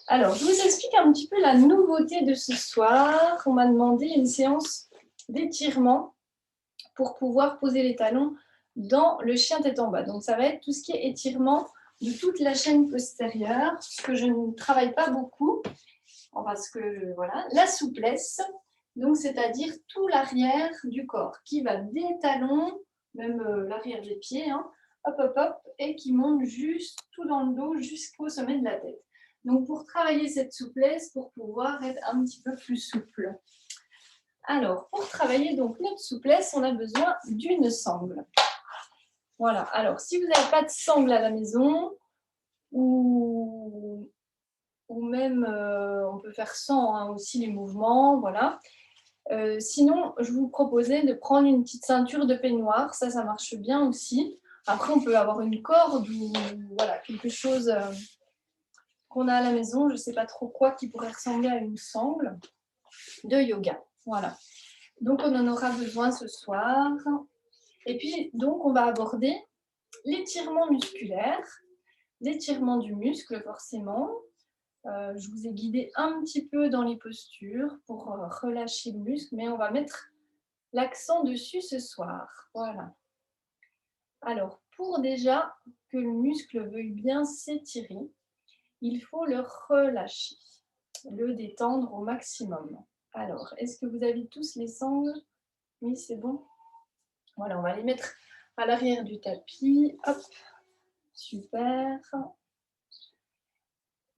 Alors, je vous explique un petit peu la nouveauté de ce soir. On m'a demandé une séance d'étirement pour pouvoir poser les talons dans le chien tête en bas. Donc, ça va être tout ce qui est étirement de toute la chaîne postérieure, ce que je ne travaille pas beaucoup, parce que voilà, la souplesse, donc c'est-à-dire tout l'arrière du corps qui va des talons, même l'arrière des pieds, hein, hop, hop, hop, et qui monte juste tout dans le dos jusqu'au sommet de la tête. Donc, pour travailler cette souplesse, pour pouvoir être un petit peu plus souple. Alors, pour travailler donc notre souplesse, on a besoin d'une sangle. Voilà. Alors, si vous n'avez pas de sangle à la maison, ou même, on peut faire sans hein, aussi les mouvements, voilà. Sinon, je vous proposais de prendre une petite ceinture de peignoir, ça marche bien aussi. Après, on peut avoir une corde ou voilà, quelque chose qu'on a à la maison, je ne sais pas trop quoi, qui pourrait ressembler à une sangle de yoga. Voilà. Donc, on en aura besoin ce soir. Et puis, donc, on va aborder l'étirement musculaire, l'étirement du muscle, forcément. Je vous ai guidé un petit peu dans les postures pour relâcher le muscle, mais on va mettre l'accent dessus ce soir. Voilà. Alors, pour déjà que le muscle veuille bien s'étirer, il faut le relâcher, le détendre au maximum. Alors, est-ce que vous avez tous les sangles? Oui, c'est bon. Voilà, on va les mettre à l'arrière du tapis. Hop, super.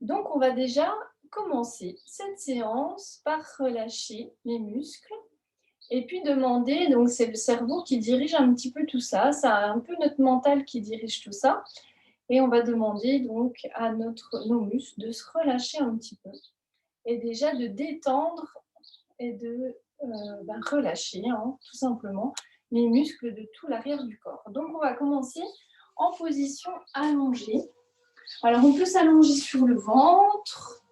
Donc, on va déjà commencer cette séance par relâcher les muscles et puis demander, donc c'est le cerveau qui dirige un petit peu tout ça, c'est un peu notre mental qui dirige tout ça. Et on va demander donc à nos muscles de se relâcher un petit peu et déjà de détendre et de relâcher hein, tout simplement les muscles de tout l'arrière du corps. Donc on va commencer en position allongée. Alors on peut s'allonger sur le ventre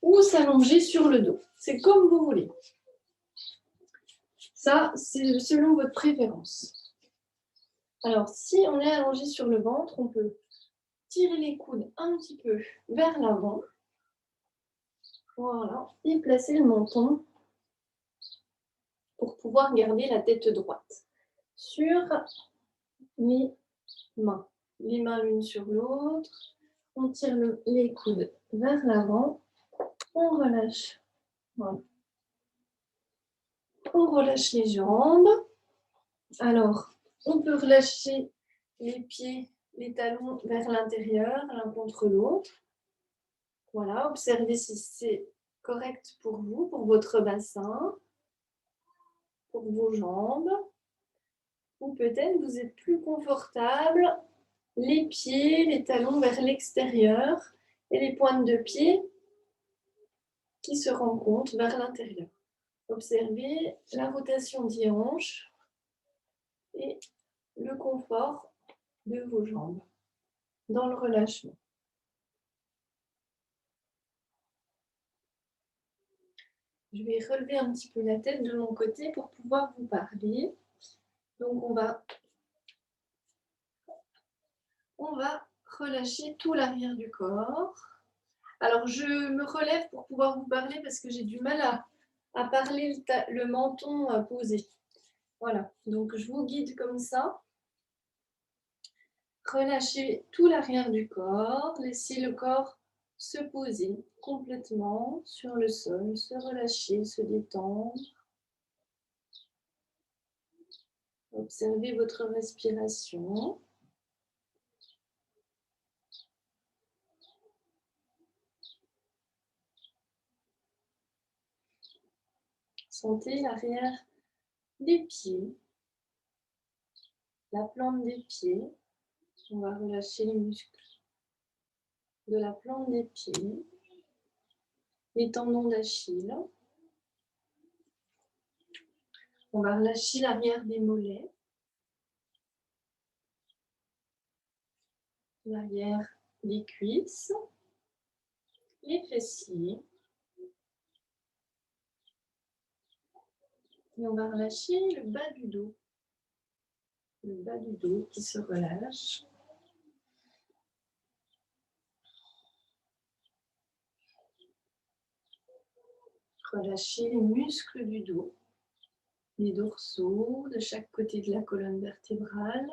ou s'allonger sur le dos. C'est comme vous voulez. Ça, c'est selon votre préférence. Alors si on est allongé sur le ventre, on peut tirer les coudes un petit peu vers l'avant. Voilà, et placer le menton pour pouvoir garder la tête droite sur les mains l'une sur l'autre. On tire les coudes vers l'avant, on relâche. Voilà. On relâche les jambes. Alors, on peut relâcher les pieds, les talons vers l'intérieur, l'un contre l'autre. Voilà, observez si c'est correct pour vous, pour votre bassin, pour vos jambes. Ou peut-être vous êtes plus confortable, les pieds, les talons vers l'extérieur et les pointes de pied qui se rencontrent vers l'intérieur. Observez la rotation des hanches et le confort de vos jambes dans le relâchement. Je vais relever un petit peu la tête de mon côté pour pouvoir vous parler. Donc on va relâcher tout l'arrière du corps. Alors je me relève pour pouvoir vous parler parce que j'ai du mal à parler le menton posé. Voilà, donc je vous guide comme ça. Relâchez tout l'arrière du corps, laissez le corps se poser complètement sur le sol, se relâcher, se détendre. Observez votre respiration. Sentez l'arrière des pieds, la plante des pieds. On va relâcher les muscles de la plante des pieds, les tendons d'Achille. On va relâcher l'arrière des mollets, l'arrière des cuisses, les fessiers. Et on va relâcher le bas du dos. Le bas du dos qui se relâche. Relâchez les muscles du dos, les dorsaux de chaque côté de la colonne vertébrale.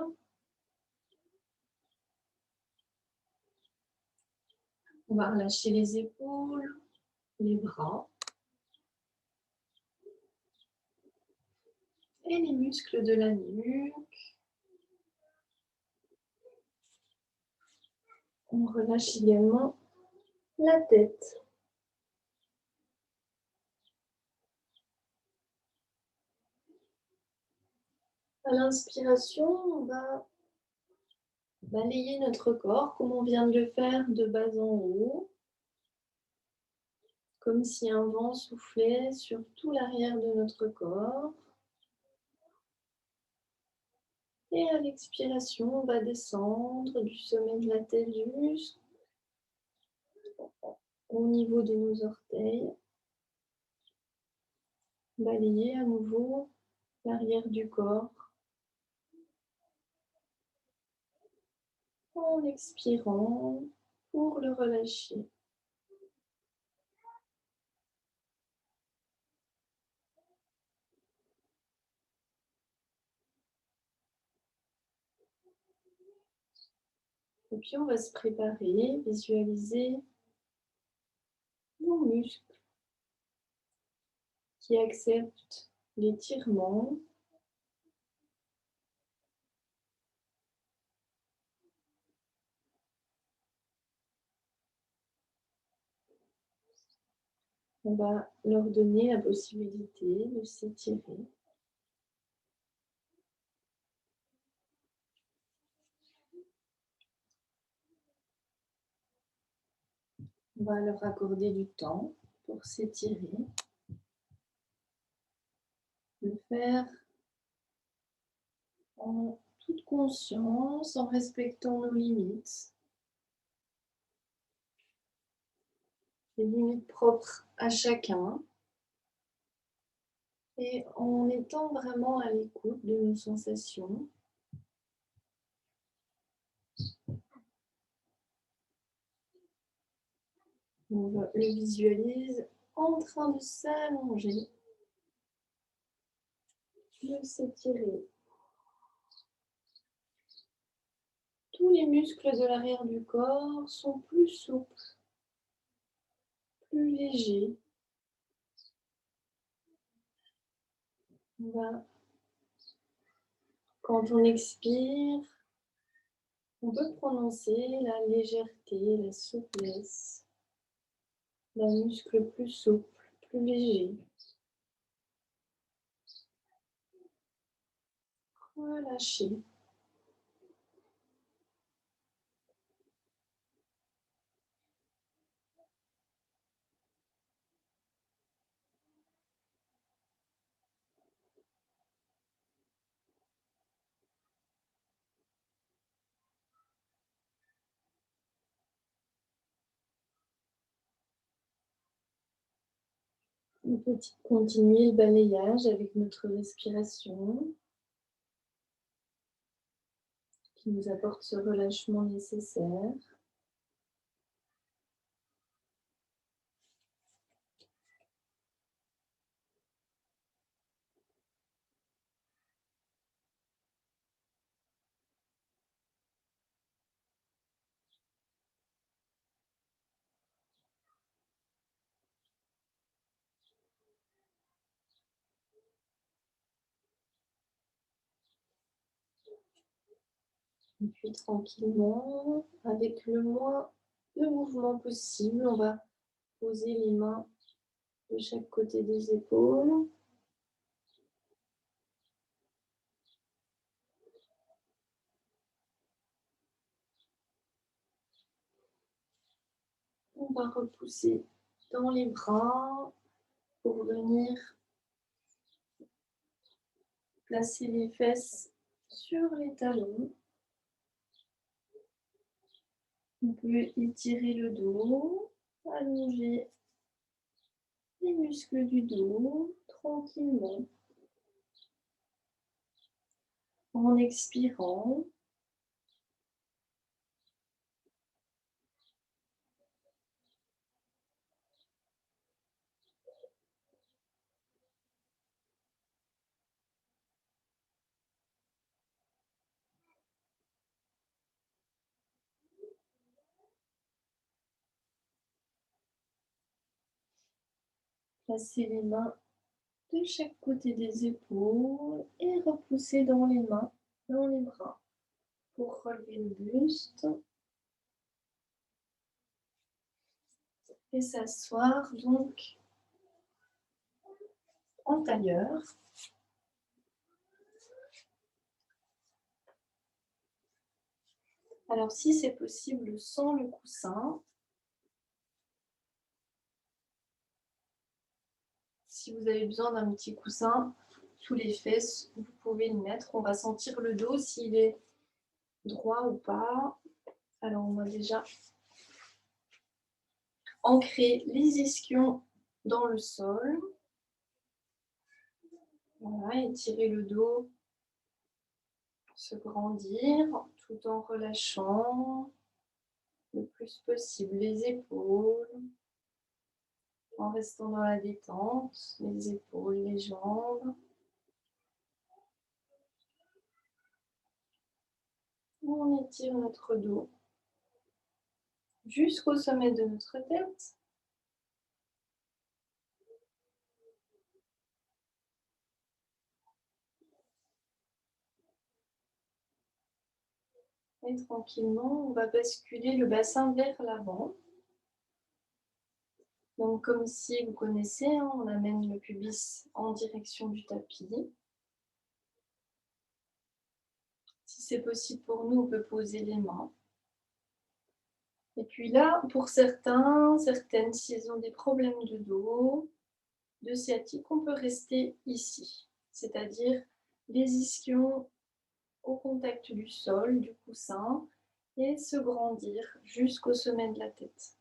On va relâcher les épaules, les bras et les muscles de la nuque. On relâche également la tête. À l'inspiration, on va balayer notre corps comme on vient de le faire de bas en haut, comme si un vent soufflait sur tout l'arrière de notre corps. Et à l'expiration, on va descendre du sommet de la tête jusqu'au niveau de nos orteils. Balayer à nouveau l'arrière du corps en expirant pour le relâcher. Et puis on va se préparer, visualiser nos muscles qui acceptent l'étirement. On va leur donner la possibilité de s'étirer. On va leur accorder du temps pour s'étirer. Le faire en toute conscience, en respectant nos limites. Les limites propres à chacun. Et en étant vraiment à l'écoute de nos sensations. On le visualise en train de s'allonger, de s'étirer. Tous les muscles de l'arrière du corps sont plus souples, plus légers. Quand on expire, on peut prononcer la légèreté, la souplesse, d'un muscle plus souple, plus léger. Relâchez. On peut continuer le balayage avec notre respiration qui nous apporte ce relâchement nécessaire. Et puis tranquillement, avec le moins de mouvement possible, on va poser les mains de chaque côté des épaules. On va repousser dans les bras pour venir placer les fesses sur les talons. On peut étirer le dos, allonger les muscles du dos tranquillement. En expirant, Passez les mains de chaque côté des épaules et repoussez dans les mains, dans les bras pour relever le buste et s'asseoir donc en tailleur. Alors si c'est possible sans le coussin, si vous avez besoin d'un petit coussin sous les fesses, vous pouvez le mettre. On va sentir le dos s'il est droit ou pas. Alors on va déjà ancrer les ischions dans le sol. Voilà, étirer le dos, se grandir tout en relâchant le plus possible les épaules, en restant dans la détente, les épaules, les jambes. On étire notre dos jusqu'au sommet de notre tête. Et tranquillement, on va basculer le bassin vers l'avant. Donc comme ici, vous connaissez, hein, on amène le pubis en direction du tapis. Si c'est possible pour nous, on peut poser les mains. Et puis là, pour certains, certaines, s'ils ont des problèmes de dos, de sciatique, on peut rester ici. C'est-à-dire les ischions au contact du sol, du coussin, et se grandir jusqu'au sommet de la tête.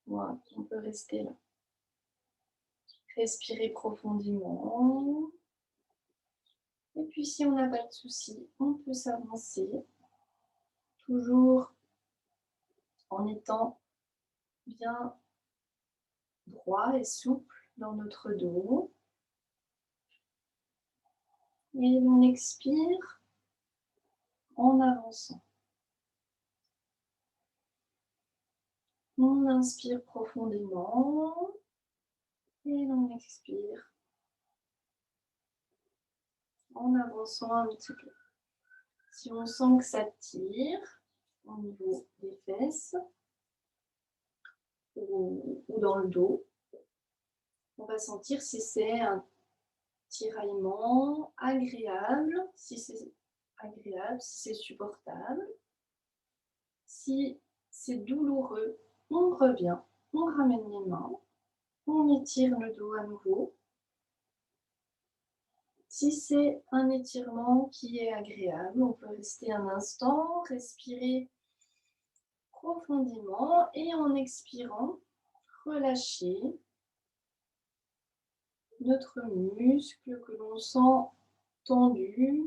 Voilà, on peut rester là. Respirez profondément. Et puis si on n'a pas de souci, on peut s'avancer. Toujours en étant bien droit et souple dans notre dos. Et on expire en avançant. On inspire profondément et l'on expire en avançant un petit peu. Si on sent que ça tire au niveau des fesses ou dans le dos, on va sentir si c'est un tiraillement agréable, si c'est agréable, si c'est supportable. Si c'est douloureux, on revient, on ramène les mains, on étire le dos à nouveau. Si c'est un étirement qui est agréable, on peut rester un instant, respirer profondément et en expirant, relâcher notre muscle que l'on sent tendu,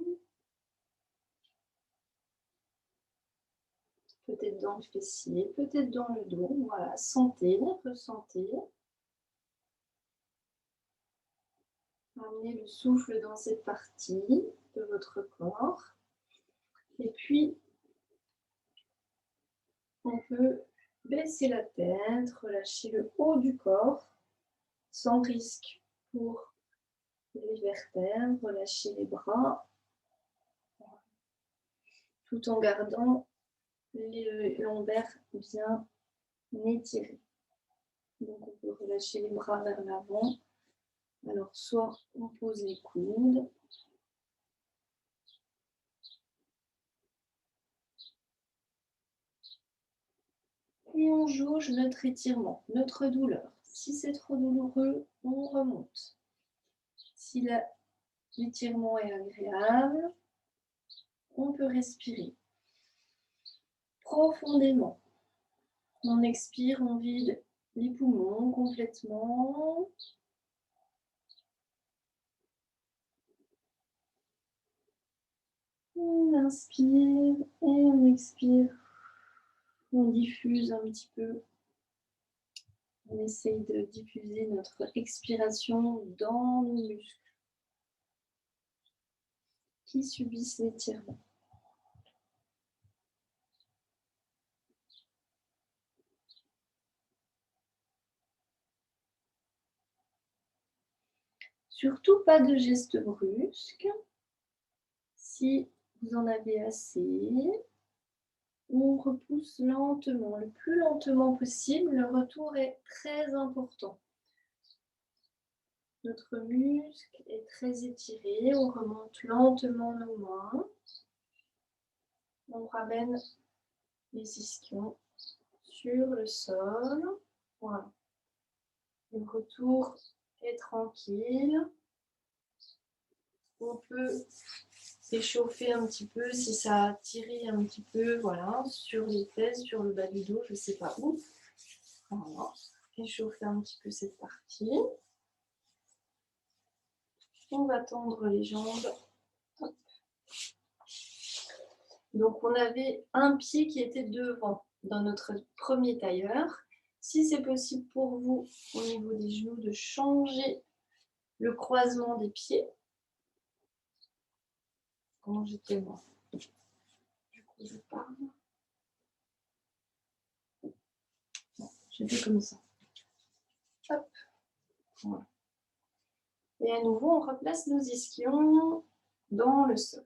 peut-être dans le fessier, peut-être dans le dos. Voilà, sentez, ressentez. Amenez le souffle dans cette partie de votre corps. Et puis, on peut baisser la tête, relâcher le haut du corps, sans risque pour les vertèbres, relâcher les bras, tout en gardant les lombaires bien étirés. Donc on peut relâcher les bras vers l'avant. Alors soit on pose les coudes, et on jauge notre étirement, notre douleur. Si c'est trop douloureux, on remonte. Si l'étirement est agréable, on peut respirer profondément. On expire, on vide les poumons complètement. On inspire et on expire. On diffuse un petit peu. On essaye de diffuser notre expiration dans nos muscles qui subissent l'étirement. Surtout pas de gestes brusques. Si vous en avez assez, on repousse lentement, le plus lentement possible. Le retour est très important. Notre muscle est très étiré, on remonte lentement nos mains. On ramène les ischions sur le sol. Voilà. Le retour est tranquille. On peut s'échauffer un petit peu si ça a tiré un petit peu, voilà, sur les fesses, sur le bas du dos, je ne sais pas où. Voilà. Échauffer un petit peu cette partie. On va tendre les jambes. Hop. Donc, on avait un pied qui était devant dans notre premier tailleur. Si c'est possible pour vous, au niveau des genoux, de changer le croisement des pieds. Comment j'étais moi? Du coup, je parle. Je fais comme ça. Hop. Voilà. Et à nouveau, on replace nos ischions dans le sol.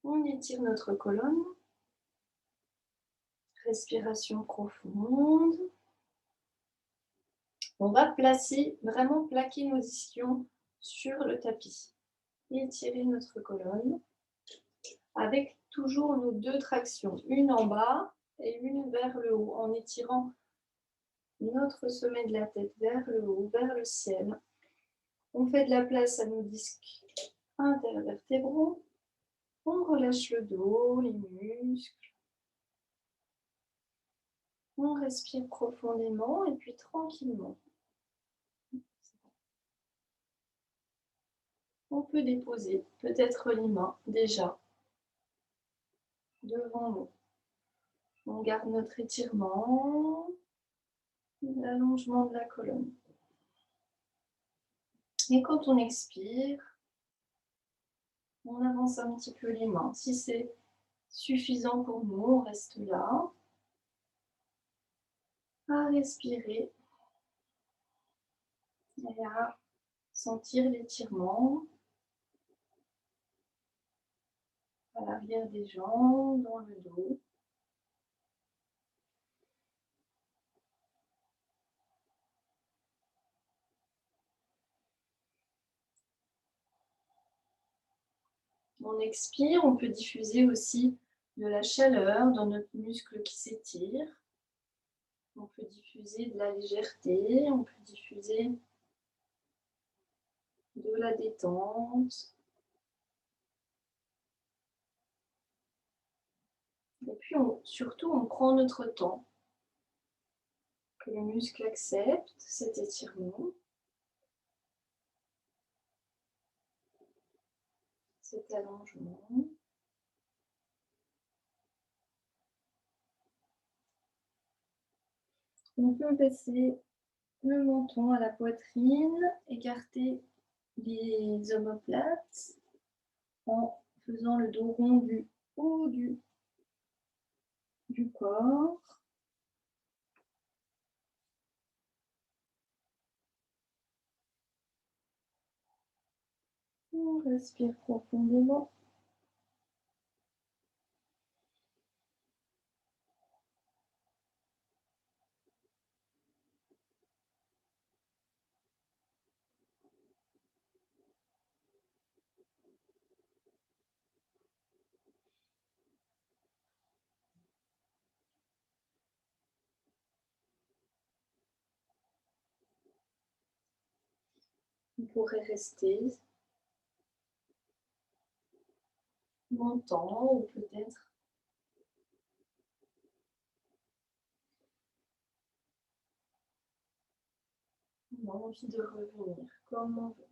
On étire notre colonne. Respiration profonde. On va placer, vraiment plaquer nos ischions sur le tapis. Étirer notre colonne avec toujours nos deux tractions, une en bas et une vers le haut, en étirant notre sommet de la tête vers le haut, vers le ciel. On fait de la place à nos disques intervertébraux. On relâche le dos, les muscles. On respire profondément et puis tranquillement. On peut déposer peut-être les mains déjà devant nous. On garde notre étirement, l'allongement de la colonne. Et quand on expire, on avance un petit peu les mains. Si c'est suffisant pour nous, on reste là, à respirer et à sentir l'étirement à l'arrière des jambes, dans le dos. On expire, on peut diffuser aussi de la chaleur dans notre muscle qui s'étire. On peut diffuser de la légèreté, on peut diffuser de la détente. Et puis surtout, on prend notre temps, que le muscle accepte cet étirement, cet allongement. On peut baisser le menton à la poitrine, écarter les omoplates en faisant le dos rond du haut du corps. On respire profondément. On pourrait rester longtemps ou peut-être on a envie de revenir comme on veut.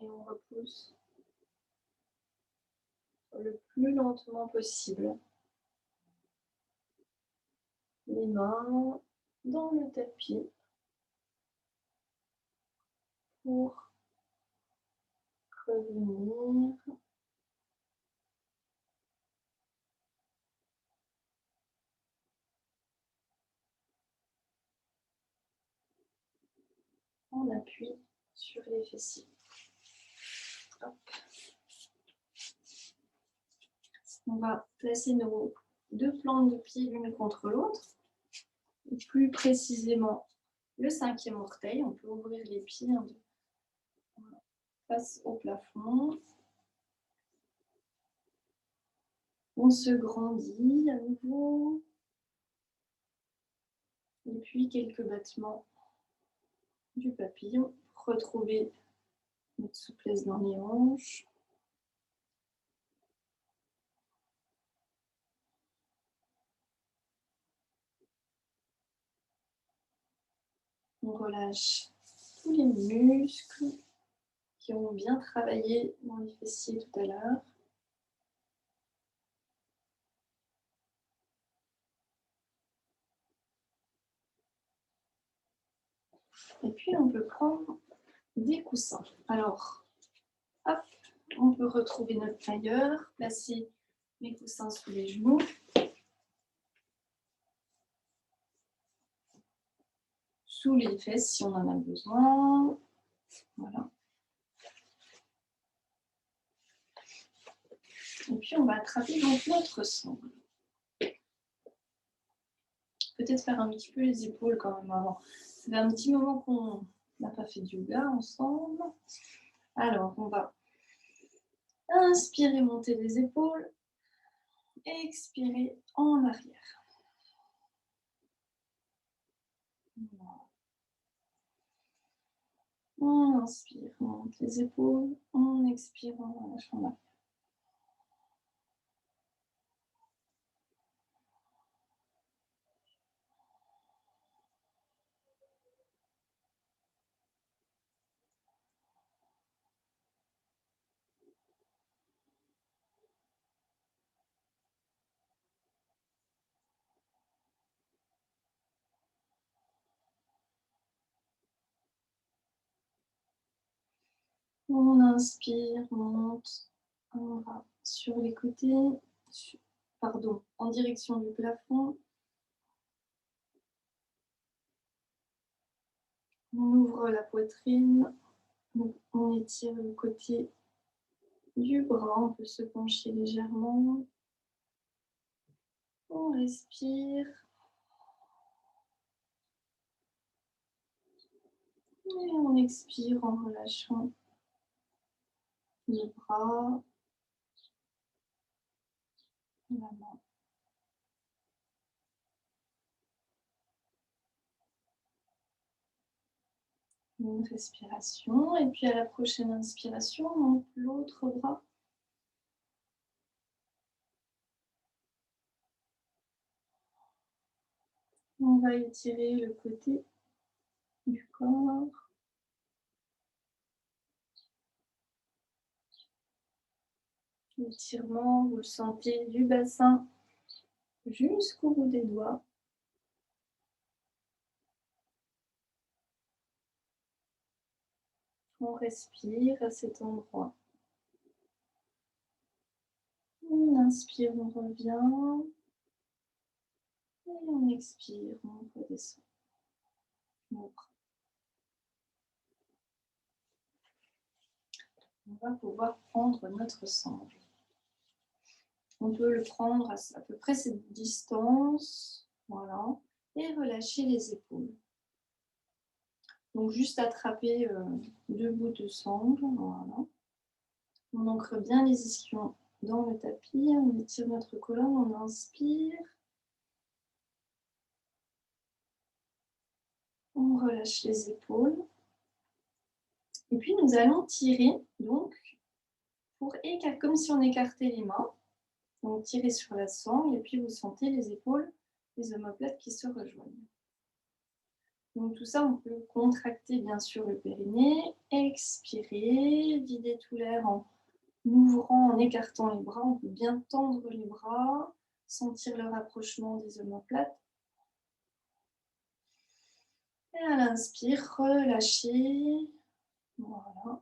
Et on repousse le plus lentement possible les mains dans le tapis pour revenir. On appuie sur les fessiers. Hop. On va placer nos deux plantes de pied l'une contre l'autre. Et plus précisément, le 5e orteil. On peut ouvrir les pieds face au plafond. On se grandit à nouveau. Et puis quelques battements du papillon pour retrouver notre souplesse dans les hanches. On relâche tous les muscles qui ont bien travaillé dans les fessiers tout à l'heure. Et puis on peut prendre des coussins. Alors, hop, on peut retrouver notre tailleur, placer les coussins sous les genoux. Sous les fesses si on en a besoin. Voilà. Et puis on va attraper donc notre sangle. Peut-être faire un petit peu les épaules quand même avant. Ça fait un petit moment qu'on n'a pas fait de yoga ensemble. Alors on va inspirer, monter les épaules. Expirer en arrière. Voilà. On inspire, on monte les épaules. On expire, on relâche en arrière. On inspire, on monte un bras sur les côtés, en direction du plafond. On ouvre la poitrine, on étire le côté du bras, on peut se pencher légèrement. On respire. Et on expire en relâchant les bras, la main. Une respiration. Et puis à la prochaine inspiration, on monte l'autre bras. On va étirer le côté du corps. L'étirement, vous le sentez du bassin jusqu'au bout des doigts. On respire à cet endroit. On inspire, on revient. Et on expire, on redescend. On va pouvoir prendre notre sangle. On peut le prendre à peu près cette distance, voilà, et relâcher les épaules. Donc juste attraper deux bouts de sangle, voilà. On ancre bien les ischions dans le tapis, on étire notre colonne, on inspire. On relâche les épaules. Et puis nous allons tirer, donc, comme si on écartait les mains. Donc tirez sur la sangle et puis vous sentez les épaules, les omoplates qui se rejoignent. Donc tout ça, on peut contracter bien sûr le périnée, expirer, vider tout l'air en ouvrant, en écartant les bras. On peut bien tendre les bras, sentir le rapprochement des omoplates. Et à l'inspire, relâchez. Voilà.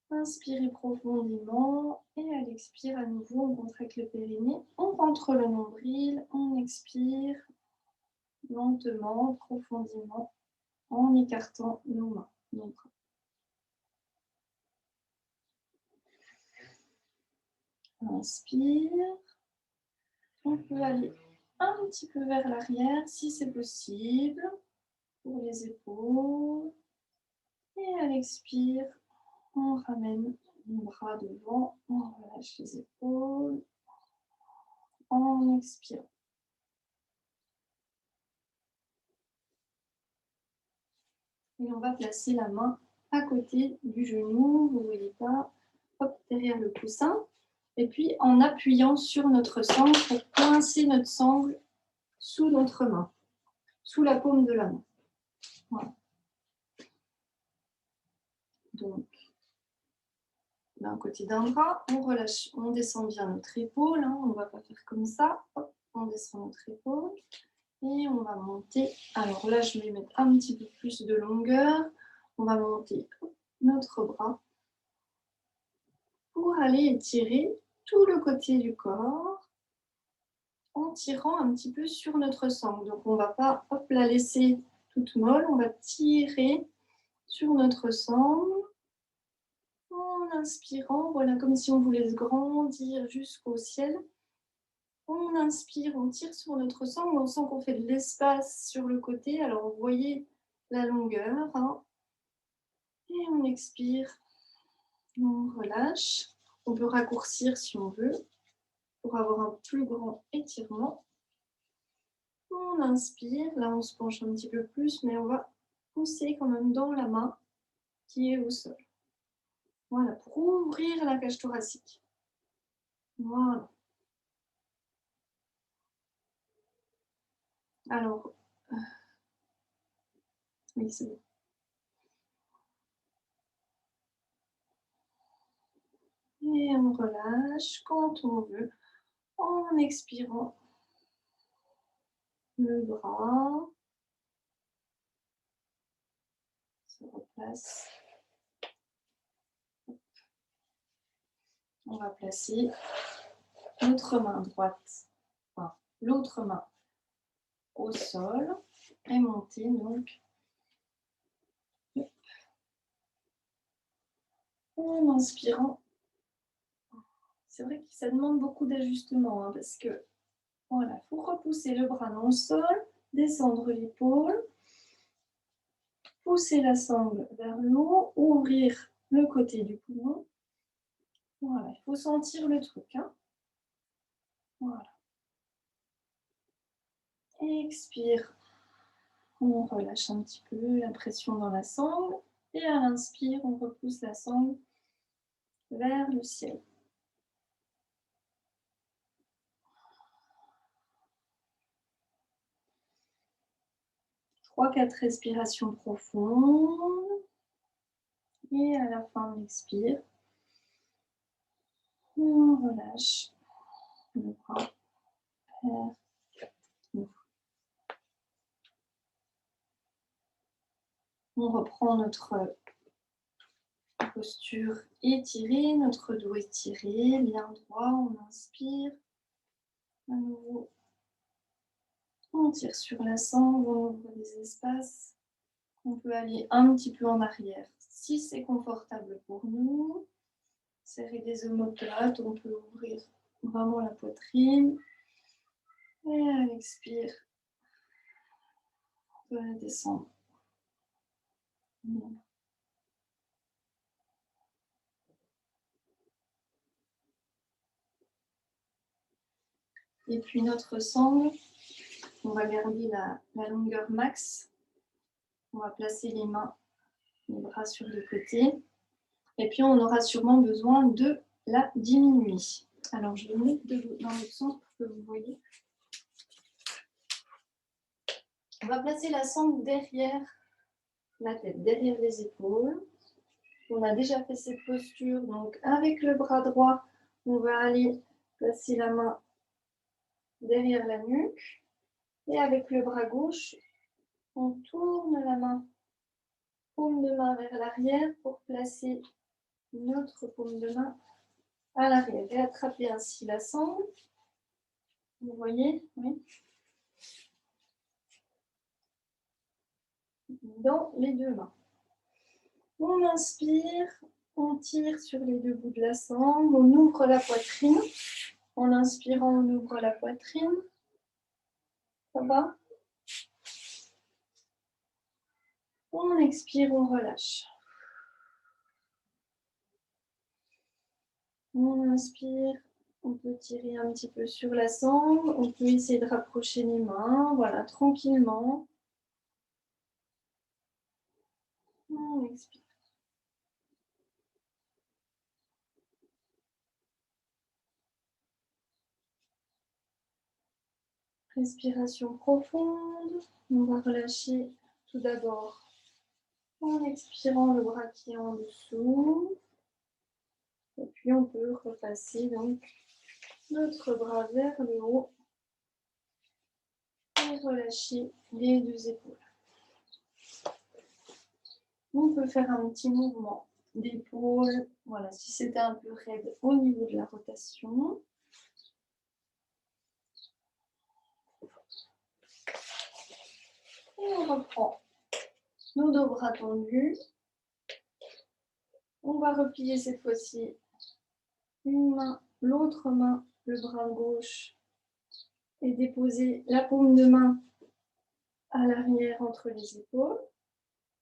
Inspirez profondément et à l'expire à nouveau, on contracte le périnée, on rentre le nombril, on expire lentement, profondément, en écartant nos mains. Donc, inspire. On peut aller un petit peu vers l'arrière si c'est possible pour les épaules. Et à l'expire, on ramène les bras devant, on relâche les épaules en expirant. Et on va placer la main à côté du genou, vous ne voyez pas, hop, derrière le coussin. Et puis en appuyant sur notre sangle pour coincer notre sangle sous notre main, sous la paume de la main. Voilà. Donc, d'un côté d'un bras, on relâche, on descend bien notre épaule, hein, on ne va pas faire comme ça, hop, on descend notre épaule et on va monter. Alors là, je vais mettre un petit peu plus de longueur, on va monter notre bras pour aller étirer tout le côté du corps en tirant un petit peu sur notre sangle. Donc on ne va pas hop, la laisser toute molle, on va tirer sur notre sangle. En inspirant, voilà, comme si on voulait se grandir jusqu'au ciel. On inspire, on tire sur notre sangle, on sent qu'on fait de l'espace sur le côté. Alors, vous voyez la longueur. Hein. Et on expire, on relâche. On peut raccourcir si on veut pour avoir un plus grand étirement. On inspire, là on se penche un petit peu plus, mais on va pousser quand même dans la main qui est au sol. Voilà, pour ouvrir la cage thoracique. Voilà. Alors, oui, c'est bon. Et on relâche quand on veut, en expirant le bras. Se replace. On va placer notre main droite, enfin, l'autre main au sol et monter donc. En inspirant. C'est vrai que ça demande beaucoup d'ajustement hein, parce que voilà, il faut repousser le bras dans le sol, descendre l'épaule, pousser la sangle vers le haut, ouvrir le côté du poumon. Voilà, il faut sentir le truc. Hein. Voilà. Expire. On relâche un petit peu la pression dans la sangle. Et à l'inspire, on repousse la sangle vers le ciel. 3-4 respirations profondes. Et à la fin, on expire. On relâche le bras vers nous. On reprend notre posture étirée, notre dos étiré, bien droit. On inspire. À nouveau, on tire sur la sangle, on ouvre des espaces. On peut aller un petit peu en arrière si c'est confortable pour nous. Serrer les omoplates, on peut ouvrir vraiment la poitrine. Et à l'expire, on peut la descendre. Et puis notre sangle, on va garder la longueur max. On va placer les mains, les bras sur le côté. Et puis on aura sûrement besoin de la diminuer. Alors je vais mettre dans l'autre sens pour que vous voyez. On va placer la sangle derrière la tête, derrière les épaules. On a déjà fait cette posture, donc avec le bras droit, on va aller placer la main derrière la nuque. Et avec le bras gauche, on tourne la main, paume de main vers l'arrière pour placer notre paume de main à l'arrière et attraper ainsi la sangle. Vous voyez, oui. Dans les deux mains. On inspire, on tire sur les deux bouts de la sangle, on ouvre la poitrine. En inspirant, on ouvre la poitrine. Ça va? On expire, on relâche. On inspire, on peut tirer un petit peu sur la sangle, on peut essayer de rapprocher les mains, voilà, tranquillement. On expire. Respiration profonde. On va relâcher tout d'abord en expirant le bras qui est en dessous. Et puis on peut repasser donc notre bras vers le haut et relâcher les deux épaules. On peut faire un petit mouvement d'épaule, voilà, si c'était un peu raide au niveau de la rotation. Et on reprend nos deux bras tendus. On va replier cette fois-ci une main, l'autre main, le bras gauche, et déposer la paume de main à l'arrière entre les épaules.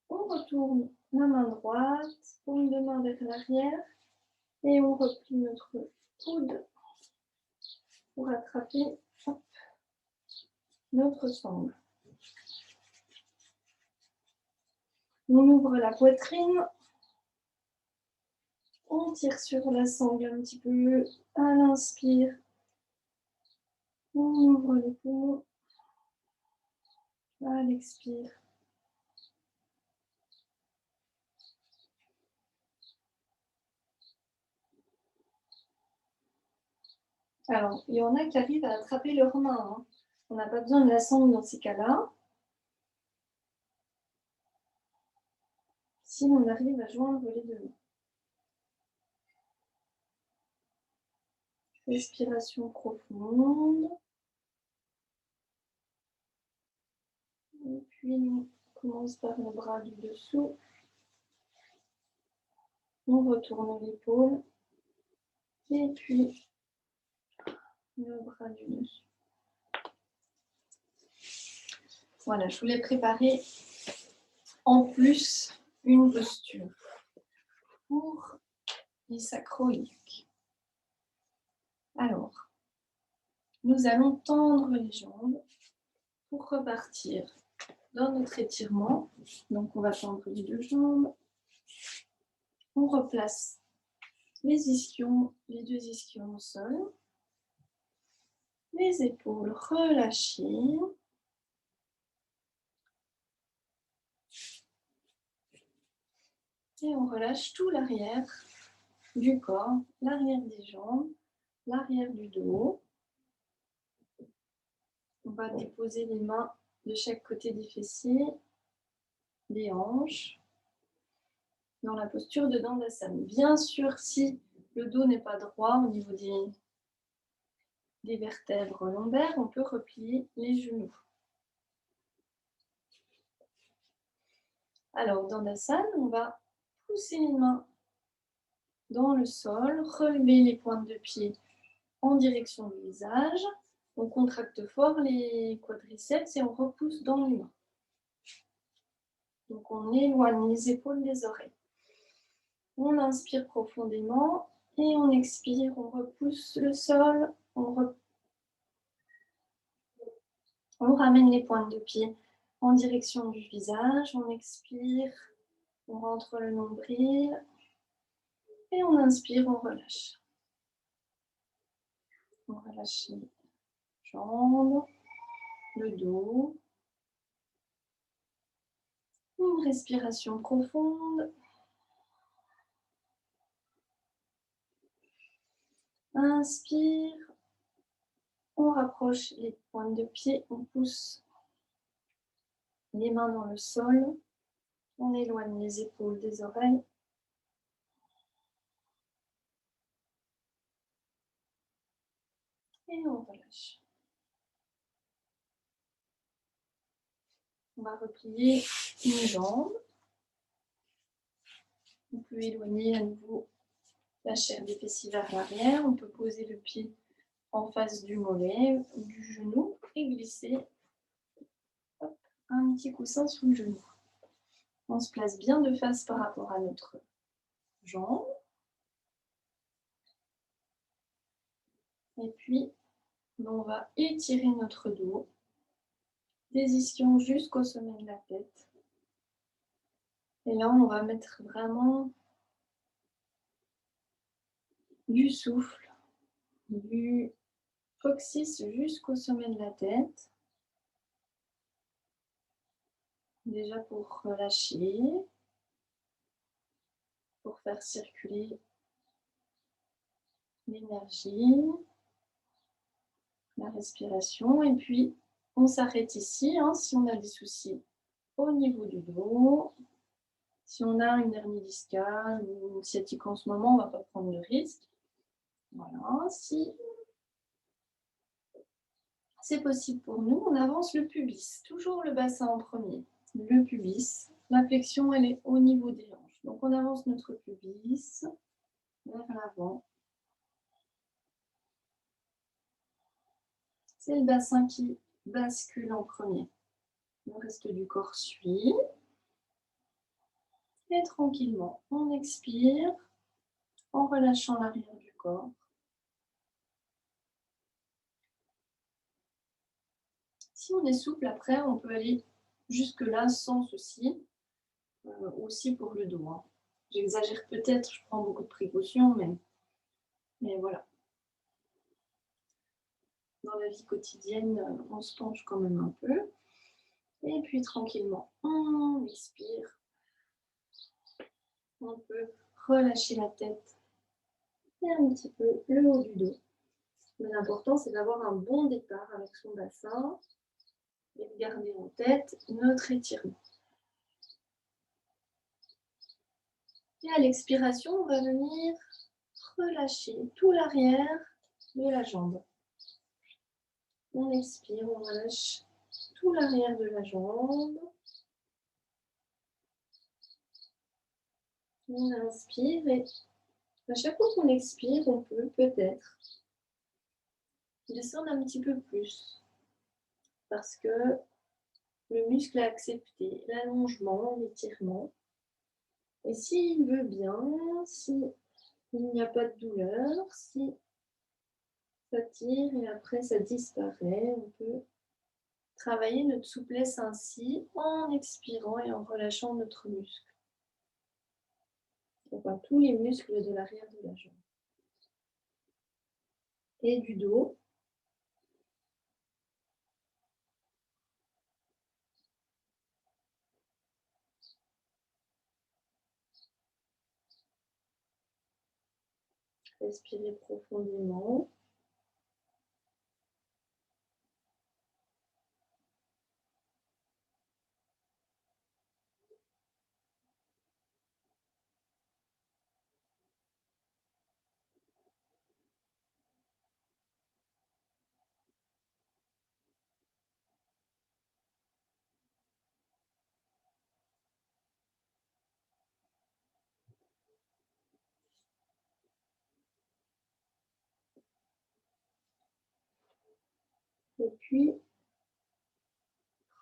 On retourne la main droite, paume de main vers l'arrière, et on replie notre coude pour attraper notre sangle. On ouvre la poitrine, on tire sur la sangle un petit peu à l'inspire, on ouvre les poumons à l'expire. Alors, il y en a qui arrivent à attraper leurs mains. Hein. On n'a pas besoin de la sangle dans ces cas-là. Si on arrive à joindre les deux mains. Respiration profonde. Et puis, on commence par le bras du dessous. On retourne l'épaule. Et puis, le bras du dessus. Voilà, je voulais préparer en plus une posture pour les sacro-iliaques. Alors, nous allons tendre les jambes pour repartir dans notre étirement. Donc, on va tendre les deux jambes. On replace les deux ischions au sol. Les épaules relâchées. Et on relâche tout l'arrière du corps, l'arrière des jambes, l'arrière du dos. On va déposer les mains de chaque côté des fessiers, des hanches, dans la posture de Dandasana. Bien sûr, si le dos n'est pas droit au niveau des vertèbres lombaires, on peut replier les genoux. Alors, Dandasana, on va pousser les mains dans le sol, relever les pointes de pied en direction du visage. On contracte fort les quadriceps et on repousse dans les mains. Donc, on éloigne les épaules des oreilles. On inspire profondément et on expire, on repousse le sol, on ramène les pointes de pied en direction du visage, on expire, on rentre le nombril et on inspire, on relâche. On relâche les jambes, le dos. Une respiration profonde. Inspire. On rapproche les pointes de pied, on pousse les mains dans le sol. On éloigne les épaules des oreilles. Et on relâche. On va replier une jambe. On peut éloigner à nouveau la chair des fessiers vers l'arrière. On peut poser le pied en face du mollet ou du genou et glisser un petit coussin sous le genou. On se place bien de face par rapport à notre jambe. Et puis, on va étirer notre dos des ischions jusqu'au sommet de la tête. Et là, on va mettre vraiment du souffle, du coccyx jusqu'au sommet de la tête. Déjà pour relâcher, pour faire circuler l'énergie, la respiration. Et puis, on s'arrête ici si on a des soucis au niveau du dos. Si on a une hernie discale ou une sciatique en ce moment, on ne va pas prendre de risque. Voilà, si c'est possible pour nous, on avance le pubis. Toujours le bassin en premier. Le pubis, la flexion, elle est au niveau des hanches. Donc, on avance notre pubis vers l'avant. C'est le bassin qui bascule en premier. Le reste du corps suit. Et tranquillement, on expire en relâchant l'arrière du corps. Si on est souple, après, on peut aller jusque-là sans souci, aussi pour le dos. J'exagère peut-être, je prends beaucoup de précautions, mais voilà. Dans la vie quotidienne, on se penche quand même un peu. Et puis tranquillement, on expire. On peut relâcher la tête et un petit peu le haut du dos. Mais l'important, c'est d'avoir un bon départ avec son bassin et de garder en tête notre étirement. Et à l'expiration, on va venir relâcher tout l'arrière de la jambe. On expire, on relâche tout l'arrière de la jambe. On inspire et à chaque fois qu'on expire, on peut peut-être descendre un petit peu plus parce que le muscle a accepté l'allongement, l'étirement. Et s'il veut bien, s'il n'y a pas de douleur, si ça tire et après ça disparaît, on peut travailler notre souplesse ainsi en expirant et en relâchant notre muscle. Enfin, tous les muscles de l'arrière de la jambe. Et du dos. Respirez profondément. Et puis,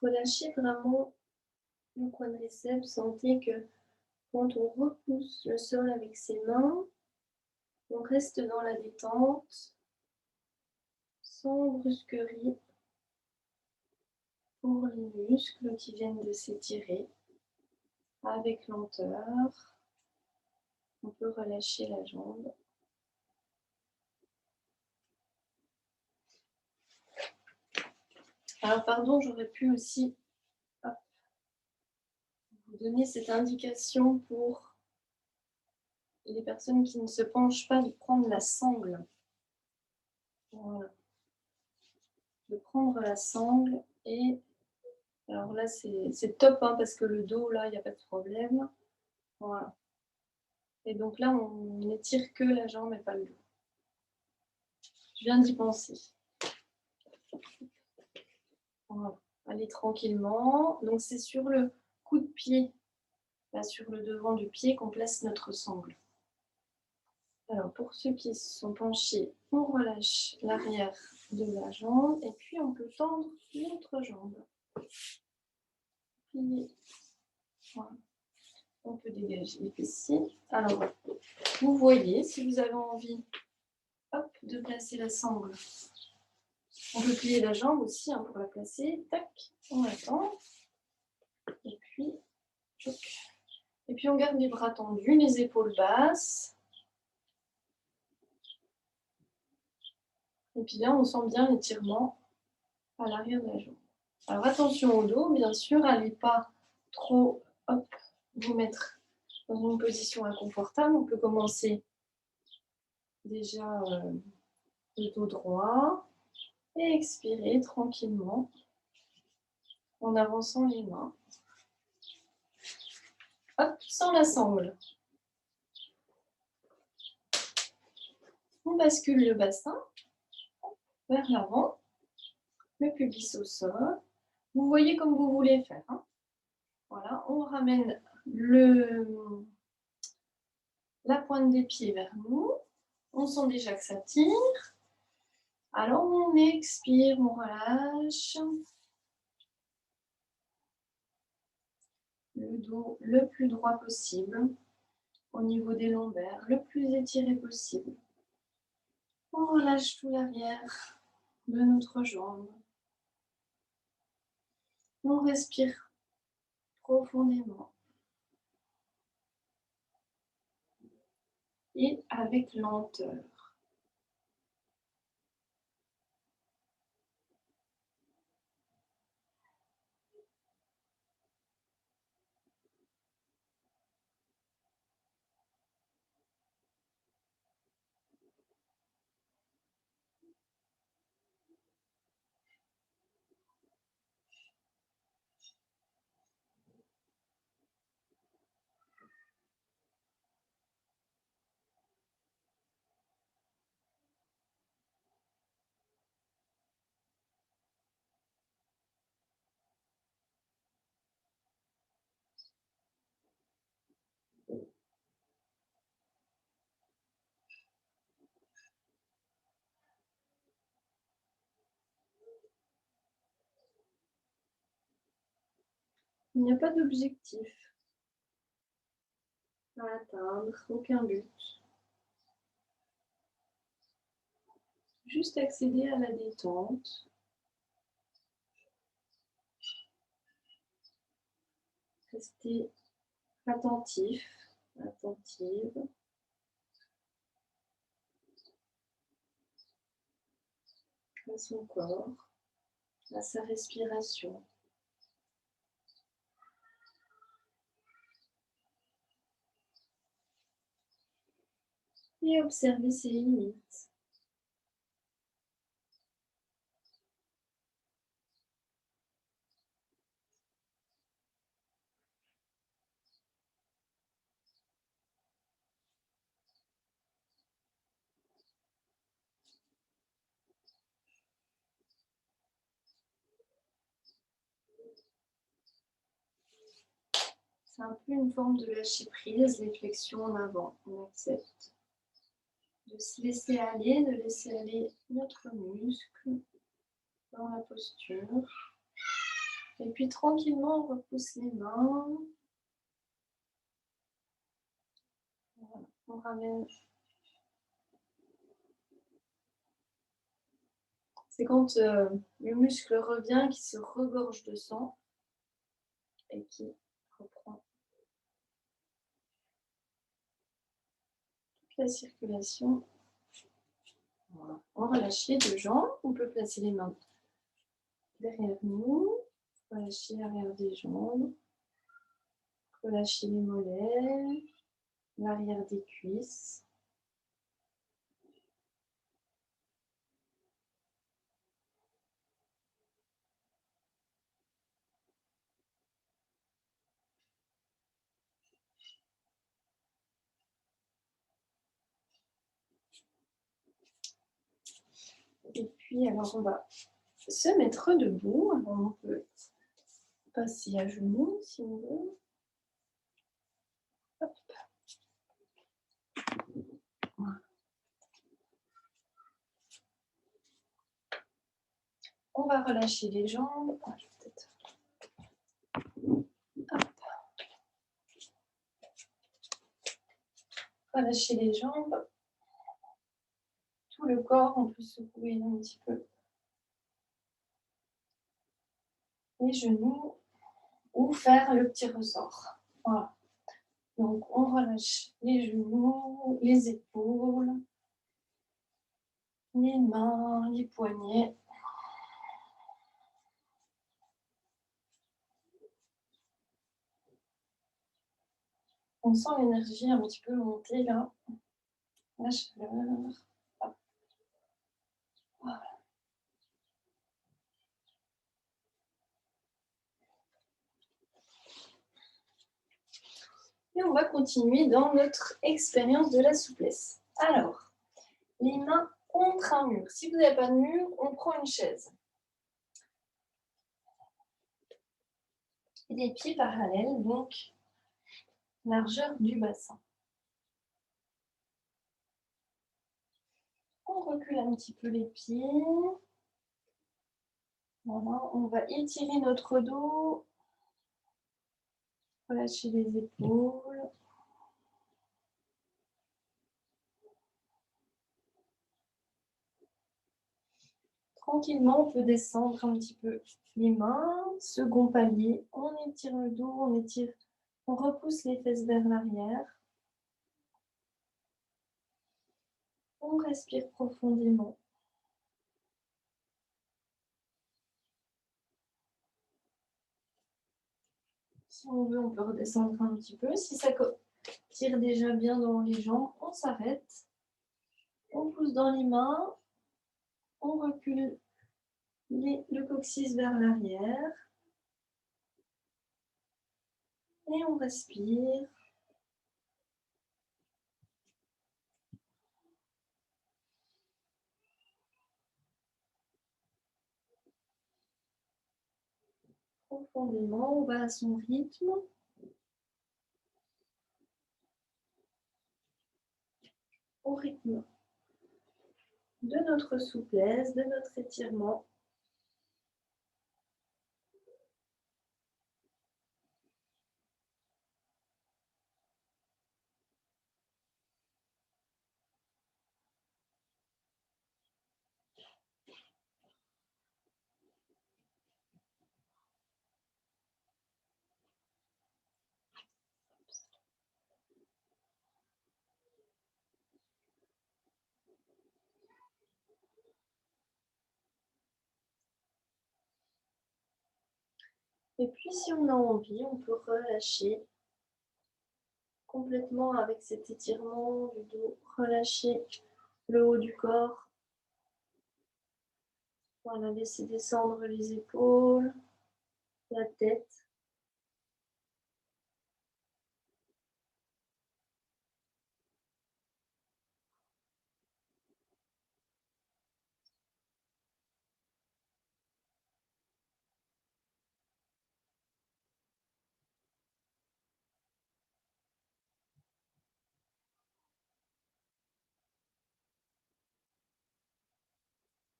relâchez vraiment le quadriceps. Sentez que quand on repousse le sol avec ses mains, on reste dans la détente, sans brusquerie, pour les muscles qui viennent de s'étirer. Avec lenteur, on peut relâcher la jambe. Alors, pardon, j'aurais pu aussi vous donner cette indication pour les personnes qui ne se penchent pas, de prendre la sangle. Voilà. De prendre la sangle et alors là c'est top parce que le dos là il n'y a pas de problème. Voilà. Et donc là on n'étire que la jambe et pas le dos. Je viens d'y penser. Voilà. Allez tranquillement. Donc c'est sur le coup de pied là, sur le devant du pied qu'on place notre sangle. Alors, pour ceux qui se sont penchés, on relâche l'arrière de la jambe et puis on peut tendre l'autre jambe. Plier. Voilà. On peut dégager les fessiers. Alors, vous voyez, si vous avez envie de placer la sangle, on peut plier la jambe aussi pour la placer. Tac, on attend. Et puis, tchouk. Et puis on garde les bras tendus, les épaules basses. Et puis là, on sent bien l'étirement à l'arrière de la jambe. Alors attention au dos, bien sûr, n'allez pas trop vous mettre dans une position inconfortable. On peut commencer déjà le dos droit et expirer tranquillement en avançant les mains. Hop, sans la sangle. On bascule le bassin vers l'avant, le pubis au sol. Vous voyez comme vous voulez faire. Voilà, on ramène la pointe des pieds vers nous. On sent déjà que ça tire. Alors on expire, on relâche. Le dos le plus droit possible, au niveau des lombaires, le plus étiré possible. On relâche tout l'arrière de notre jambe. On respire profondément. Et avec lenteur. Il n'y a pas d'objectif à atteindre, aucun but. Juste accéder à la détente. Rester attentif, attentive. À son corps, à sa respiration. Et observer ses limites. C'est un peu une forme de lâcher prise, les flexions en avant. On accepte de se laisser aller, de laisser aller notre muscle dans la posture. Et puis tranquillement, on repousse les mains. Voilà. On ramène. C'est quand le muscle revient, qui se regorge de sang et qui reprend toute la circulation. Voilà. On relâche les deux jambes. On peut placer les mains derrière nous. Relâcher l'arrière des jambes. Relâcher les mollets. L'arrière des cuisses. Et puis, alors, on va se mettre debout. Alors, on peut passer à genoux si on veut. On va relâcher les jambes. Ah, je vais peut-être... Hop. Relâcher les jambes. Tout le corps, on peut secouer un petit peu les genoux ou faire le petit ressort. Voilà. Donc, on relâche les genoux, les épaules, les mains, les poignets. On sent l'énergie un petit peu monter là. La chaleur. Hop. Voilà. Et on va continuer dans notre expérience de la souplesse. Alors, les mains contre un mur. Si vous n'avez pas de mur, on prend une chaise. Et les pieds parallèles, donc largeur du bassin. On recule un petit peu les pieds. Voilà, on va étirer notre dos. Relâcher les épaules. Tranquillement, on peut descendre un petit peu les mains. Second palier, on étire le dos, on repousse les fesses vers l'arrière. On respire profondément. Si on veut, on peut redescendre un petit peu. Si ça tire déjà bien dans les jambes, on s'arrête. On pousse dans les mains. On recule le coccyx vers l'arrière. Et on respire. Profondément, on va à son rythme. Au rythme de notre souplesse, de notre étirement. Et puis, si on a envie, on peut relâcher complètement avec cet étirement du dos. Relâcher le haut du corps. Voilà, laisser descendre les épaules, la tête.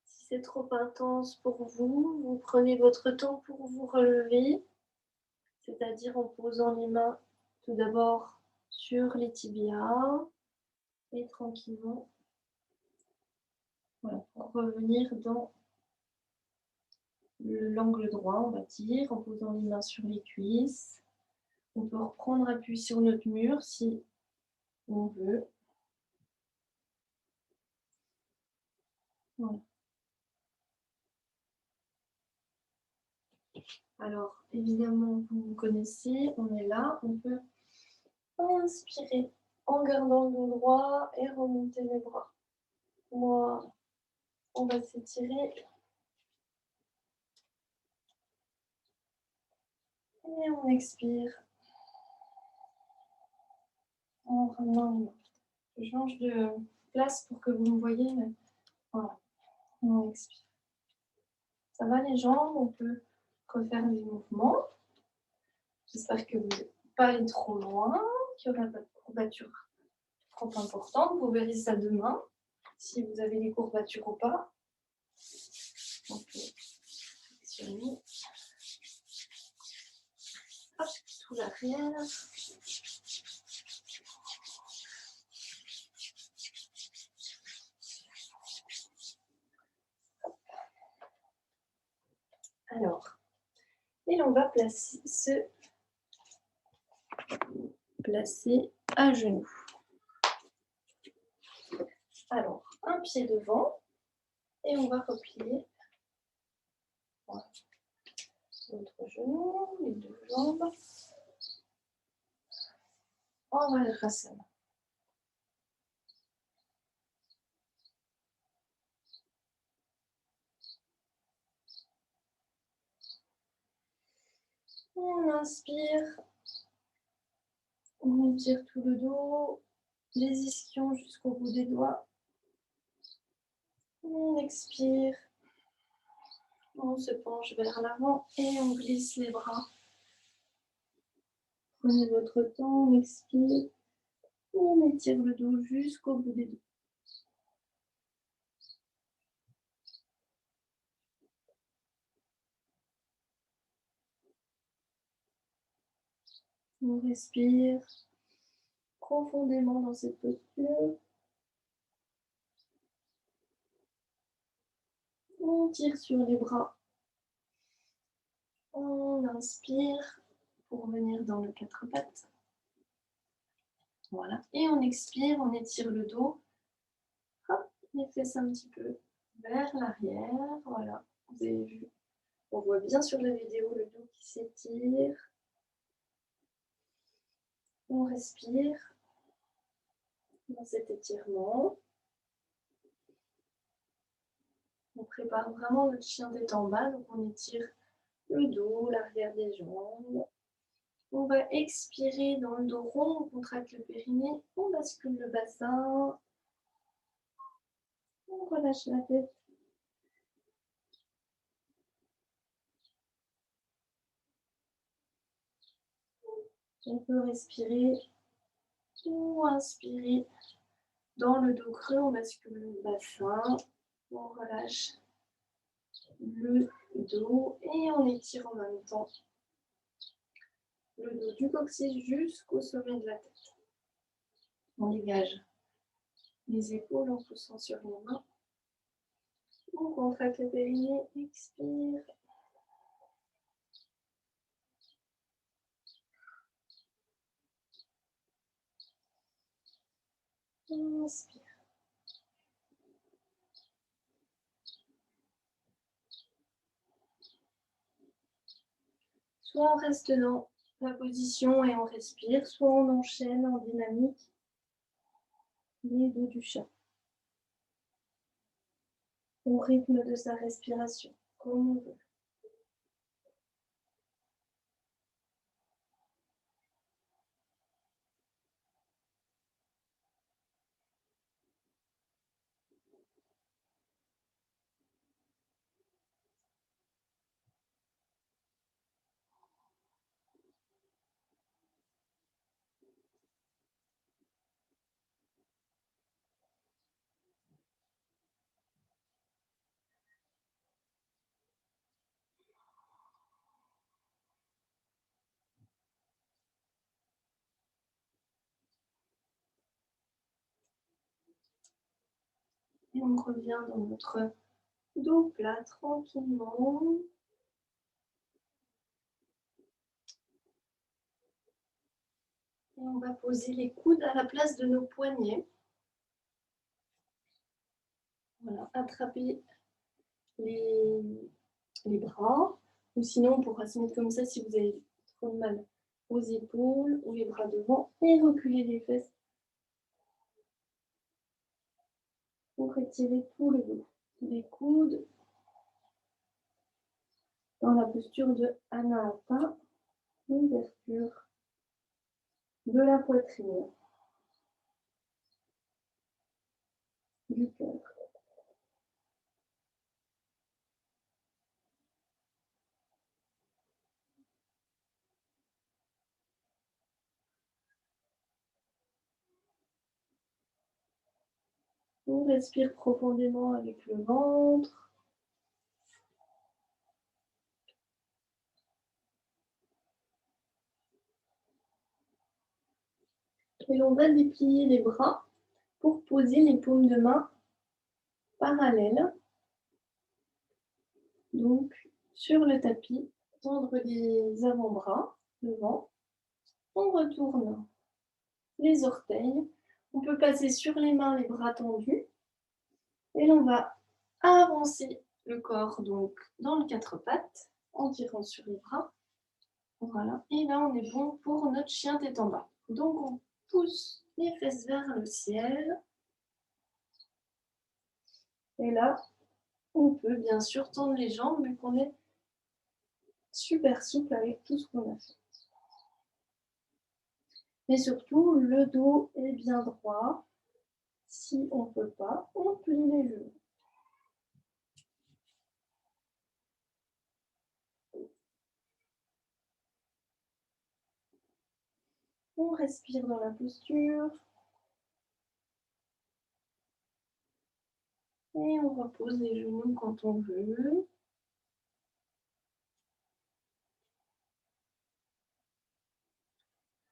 Si c'est trop intense pour vous, vous prenez votre temps pour vous relever, c'est-à-dire en posant les mains tout d'abord sur les tibias et tranquillement, voilà, pour revenir dans l'angle droit, on va dire, en posant les mains sur les cuisses. On peut reprendre appui sur notre mur si on veut. Voilà. Alors, évidemment, vous me connaissez, on est là, on peut inspirer en gardant le dos droit et remonter les bras. Voilà. On va s'étirer. Et on expire. On ramenant. Je change de place pour que vous me voyez. Mais voilà. On expire. Ça va les jambes? On peut refaire les mouvements. J'espère que vous n'êtes pas allé trop loin, qu'il n'y aura pas de courbature trop importante. Vous verrez ça demain, si vous avez des courbatures ou pas. Okay. Étirez. Hop, tout l'arrière. Alors, et on va placer à genoux. Alors, un pied devant et on va replier l'autre genou, les deux jambes. En Vajrasana. On inspire, on étire tout le dos, les ischions jusqu'au bout des doigts. On expire, on se penche vers l'avant et on glisse les bras. Prenez votre temps, on expire, on étire le dos jusqu'au bout des doigts. On respire profondément dans cette posture. On tire sur les bras. On inspire pour venir dans le quatre pattes. Voilà. Et on expire, on étire le dos. Hop, les fesses un petit peu vers l'arrière. Voilà. Vous avez vu. On voit bien sur la vidéo le dos qui s'étire. On respire dans cet étirement. On prépare vraiment notre chien tête en bas. Donc on étire le dos, l'arrière des jambes. On va expirer dans le dos rond, on contracte le périnée, on bascule le bassin, on relâche la tête. On peut respirer ou inspirer dans le dos creux, on bascule le bassin, on relâche le dos et on étire en même temps le dos du coccyx jusqu'au sommet de la tête. On dégage les épaules en poussant sur les mains. On contracte le périnée, expire. Inspire. Soit on reste dans la position et on respire, soit on enchaîne en dynamique les dos du chat. Au rythme de sa respiration, comme on veut. Et on revient dans notre dos plat tranquillement. Et on va poser les coudes à la place de nos poignets. Voilà, attraper les bras. Ou sinon, on pourra se mettre comme ça si vous avez trop de mal aux épaules ou les bras devant. Et reculer les fesses pour étirer tout le dos. Les coudes dans la posture de Anahata, l'ouverture de la poitrine, du cœur. On respire profondément avec le ventre. Et l'on va déplier les bras pour poser les paumes de main parallèles. Donc, sur le tapis, tendre les avant-bras devant. On retourne les orteils. On peut passer sur les mains, les bras tendus. Et l'on va avancer le corps donc dans le quatre pattes en tirant sur les bras. Voilà. Et là, on est bon pour notre chien tête en bas. Donc, on pousse les fesses vers le ciel. Et là, on peut bien sûr tendre les jambes vu qu'on est super souple avec tout ce qu'on a fait. Mais surtout, le dos est bien droit. Si on ne peut pas, on plie les genoux. On respire dans la posture. Et on repose les genoux quand on veut.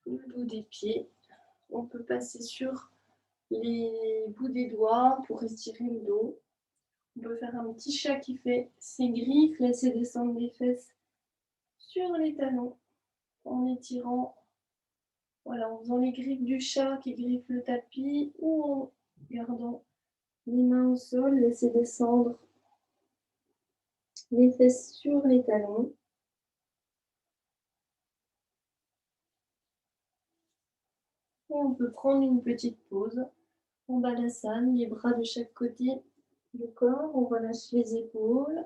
Le bout des pieds. On peut passer sur les bouts des doigts pour estirer le dos. On peut faire un petit chat qui fait ses griffes, laisser descendre les fesses sur les talons en étirant, voilà, en faisant les griffes du chat qui griffe le tapis ou en gardant les mains au sol, laisser descendre les fesses sur les talons. Et on peut prendre une petite pause en balasane, les bras de chaque côté du corps. On relâche les épaules.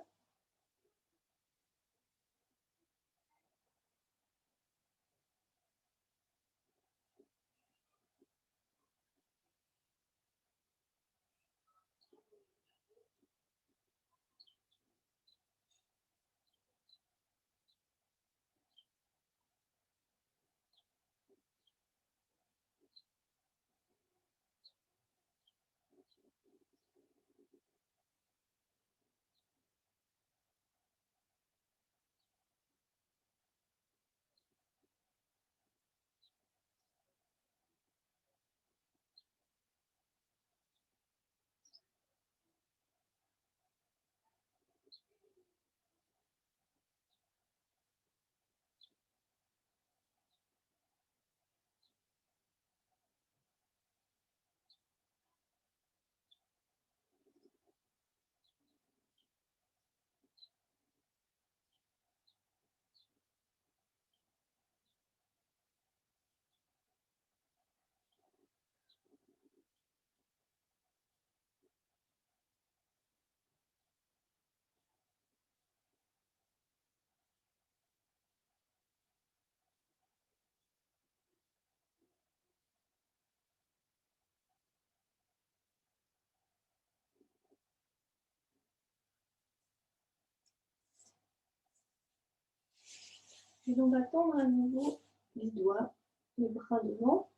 Et on va tendre à nouveau les doigts, les bras devant,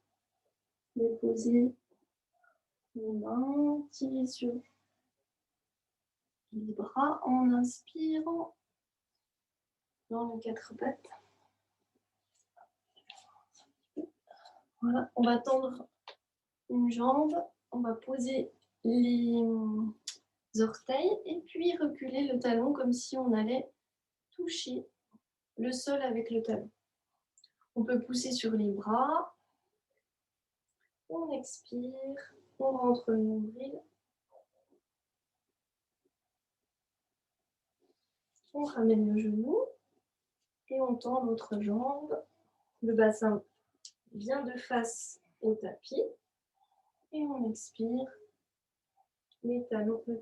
déposer les mains, tirer sur les bras en inspirant dans les quatre pattes. Voilà, on va tendre une jambe, on va poser les orteils et puis reculer le talon comme si on allait toucher le sol avec le talon. On peut pousser sur les bras. On expire, on rentre le nombril. On ramène le genou et on tend l'autre jambe. Le bassin bien de face au tapis. Et on expire le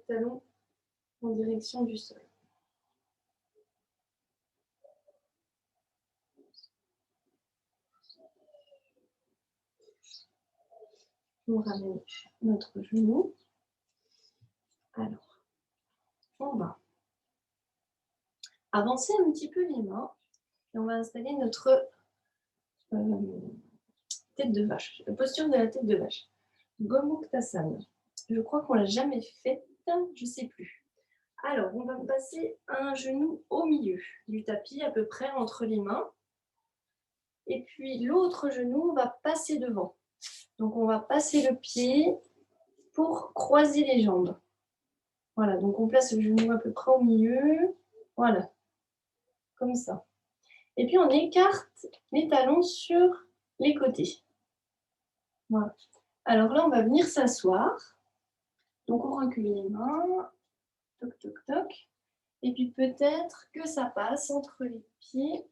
talon en direction du sol. On ramène notre genou. Alors, on va avancer un petit peu les mains et on va installer notre tête de vache, la posture de la tête de vache. Gomuktasana. Je crois qu'on ne l'a jamais faite, je ne sais plus. Alors, on va passer un genou au milieu du tapis, à peu près entre les mains. Et puis, l'autre genou va passer devant. Donc, on va passer le pied pour croiser les jambes. Voilà, donc on place le genou à peu près au milieu. Voilà, comme ça. Et puis, on écarte les talons sur les côtés. Voilà. Alors là, on va venir s'asseoir. Donc, on recule les mains. Toc, toc, toc. Et puis, peut-être que ça passe entre les pieds.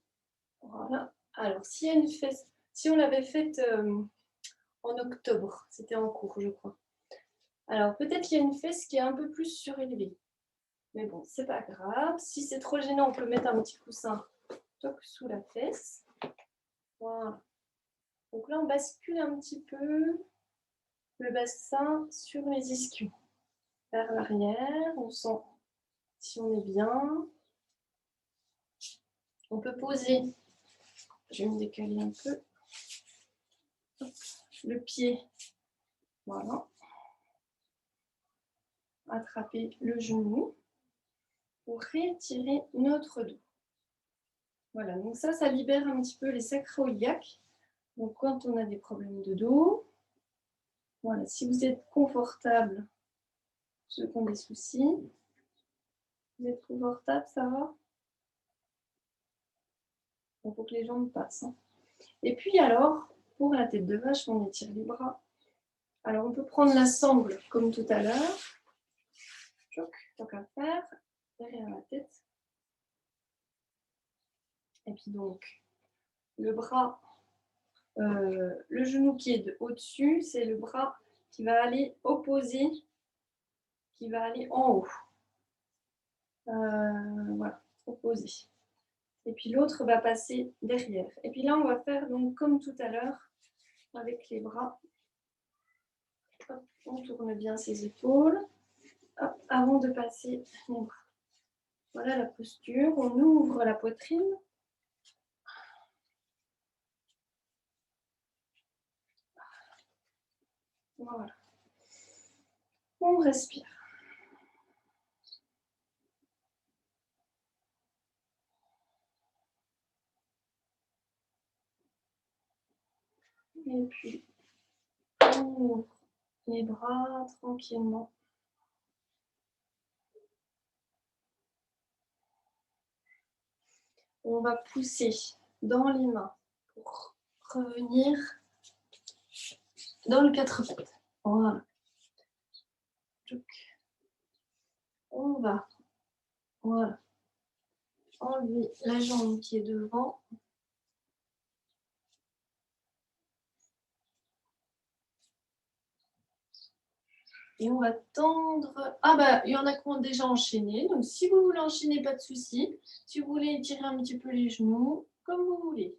Voilà. Alors, s'il y a une fesse, si on l'avait faite en octobre, c'était en cours, je crois. Alors, peut-être qu'il y a une fesse qui est un peu plus surélevée. Mais bon, c'est pas grave. Si c'est trop gênant, on peut mettre un petit coussin toc, sous la fesse. Voilà. Donc là, on bascule un petit peu le bassin sur les ischions. Vers l'arrière, on sent si on est bien. On peut poser, je vais me décaler un peu, le pied. Voilà. Attraper le genou pour rétirer notre dos. Voilà, donc ça libère un petit peu les sacro-iliaques. Donc quand on a des problèmes de dos, voilà, si vous êtes confortable, ceux qui ont des soucis, vous êtes confortable, ça va? Il faut que les jambes passent. Hein. Et puis alors, pour la tête de vache, on étire les bras. Alors on peut prendre la sangle comme tout à l'heure. Tant qu'à faire, derrière la tête. Et puis donc, le bras, le genou qui est au-dessus, c'est le bras qui va aller opposé, qui va aller en haut. Voilà, opposé. Et puis l'autre va passer derrière. Et puis là, on va faire donc comme tout à l'heure, avec les bras. Hop, on tourne bien ses épaules. Hop, avant de passer les bras. Voilà la posture. On ouvre la poitrine. Voilà. On respire. Et puis, on ouvre les bras tranquillement. On va pousser dans les mains pour revenir dans le quatre pattes. Voilà. On va voilà, enlever la jambe qui est devant. Et on va tendre. Ah bah, il y en a qui ont déjà enchaîné. Donc, si vous voulez enchaîner, pas de souci. Si vous voulez étirer un petit peu les genoux, comme vous voulez.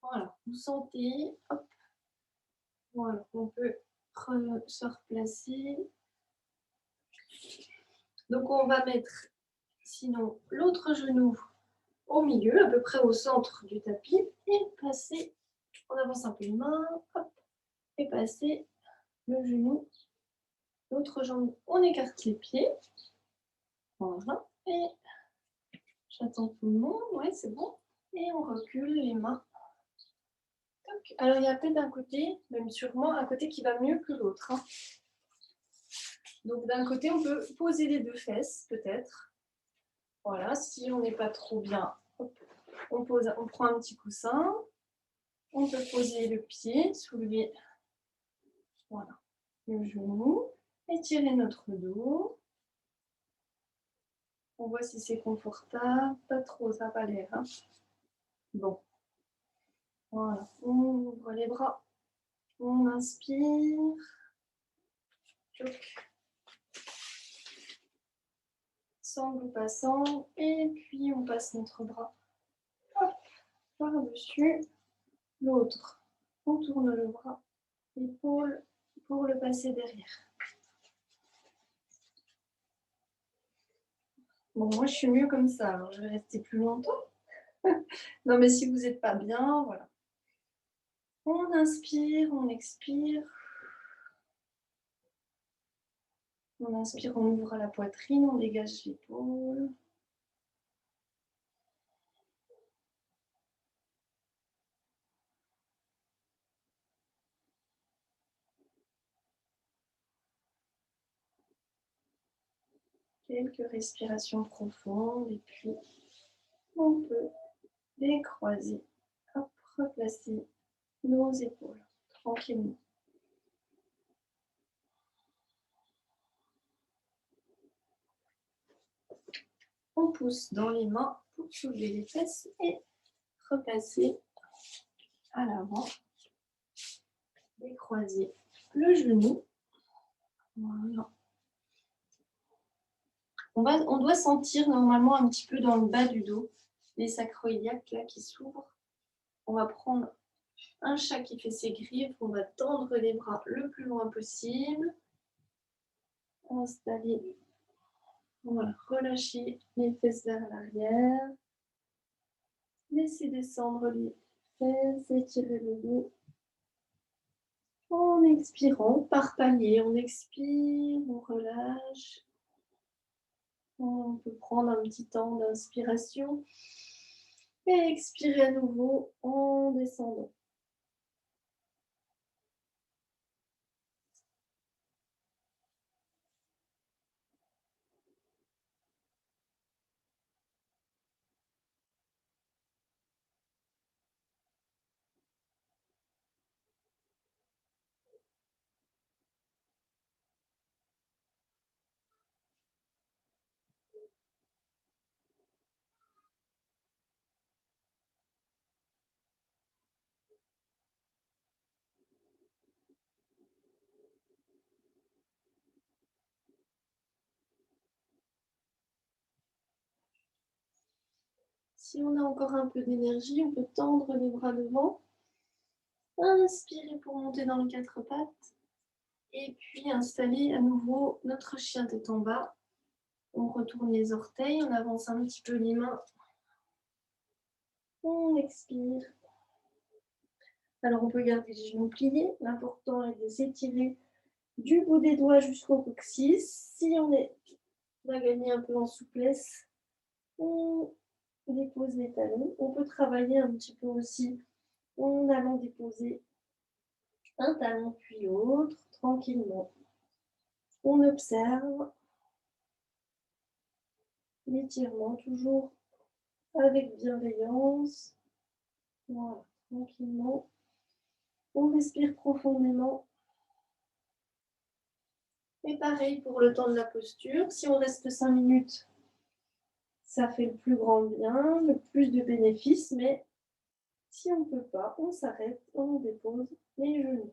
Voilà, vous sentez. Hop. Voilà, on peut se replacer. Donc, on va mettre, sinon, l'autre genou au milieu, à peu près au centre du tapis, et passer, on avance un peu les mains, hop, et passer le genou, l'autre jambe, on écarte les pieds, voilà, et j'attends tout le monde, ouais, c'est bon, et on recule les mains. Toc. Alors, il y a peut-être d'un côté, même sûrement un côté qui va mieux que l'autre. Hein. Donc, d'un côté, on peut poser les deux fesses, peut-être. Voilà, si on n'est pas trop bien, hop, on prend un petit coussin. On peut poser le pied, soulever voilà, le genou, étirer notre dos. On voit si c'est confortable, pas trop, ça n'a pas l'air. Hein. Bon, voilà, on ouvre les bras, on inspire. Sangle passant, et puis on passe notre bras par-dessus l'autre. On tourne le bras, l'épaule, pour le passer derrière. Bon, moi je suis mieux comme ça, alors je vais rester plus longtemps. Non, mais si vous n'êtes pas bien, voilà. On inspire, on expire. On inspire, on ouvre la poitrine, on dégage l'épaule. Quelques respirations profondes et puis on peut décroiser, hop, replacer nos épaules tranquillement. On pousse dans les mains pour soulever les fesses et repasser à l'avant. Décroiser le genou. Voilà. On doit sentir normalement un petit peu dans le bas du dos les sacroiliaques là qui s'ouvrent. On va prendre un chat qui fait ses griffes. On va tendre les bras le plus loin possible. Installer. Voilà, relâcher les fesses vers l'arrière. Laissez descendre les fesses, étirer le dos. En expirant, par palier, on expire, on relâche. On peut prendre un petit temps d'inspiration et expirer à nouveau en descendant. Si on a encore un peu d'énergie, on peut tendre les bras devant. Inspirer pour monter dans les quatre pattes. Et puis installer à nouveau notre chien tête en bas. On retourne les orteils, on avance un petit peu les mains. On expire. Alors on peut garder les genoux pliés. L'important est de s'étirer du bout des doigts jusqu'au coccyx. Si on a gagné un peu en souplesse, on dépose les talons. On peut travailler un petit peu aussi en allant déposer un talon puis l'autre tranquillement. On observe l'étirement toujours avec bienveillance. Voilà, tranquillement. On respire profondément. Et pareil pour le temps de la posture. Si on reste 5 minutes, ça fait le plus grand bien, le plus de bénéfices. Mais si on ne peut pas, on s'arrête, on dépose les genoux.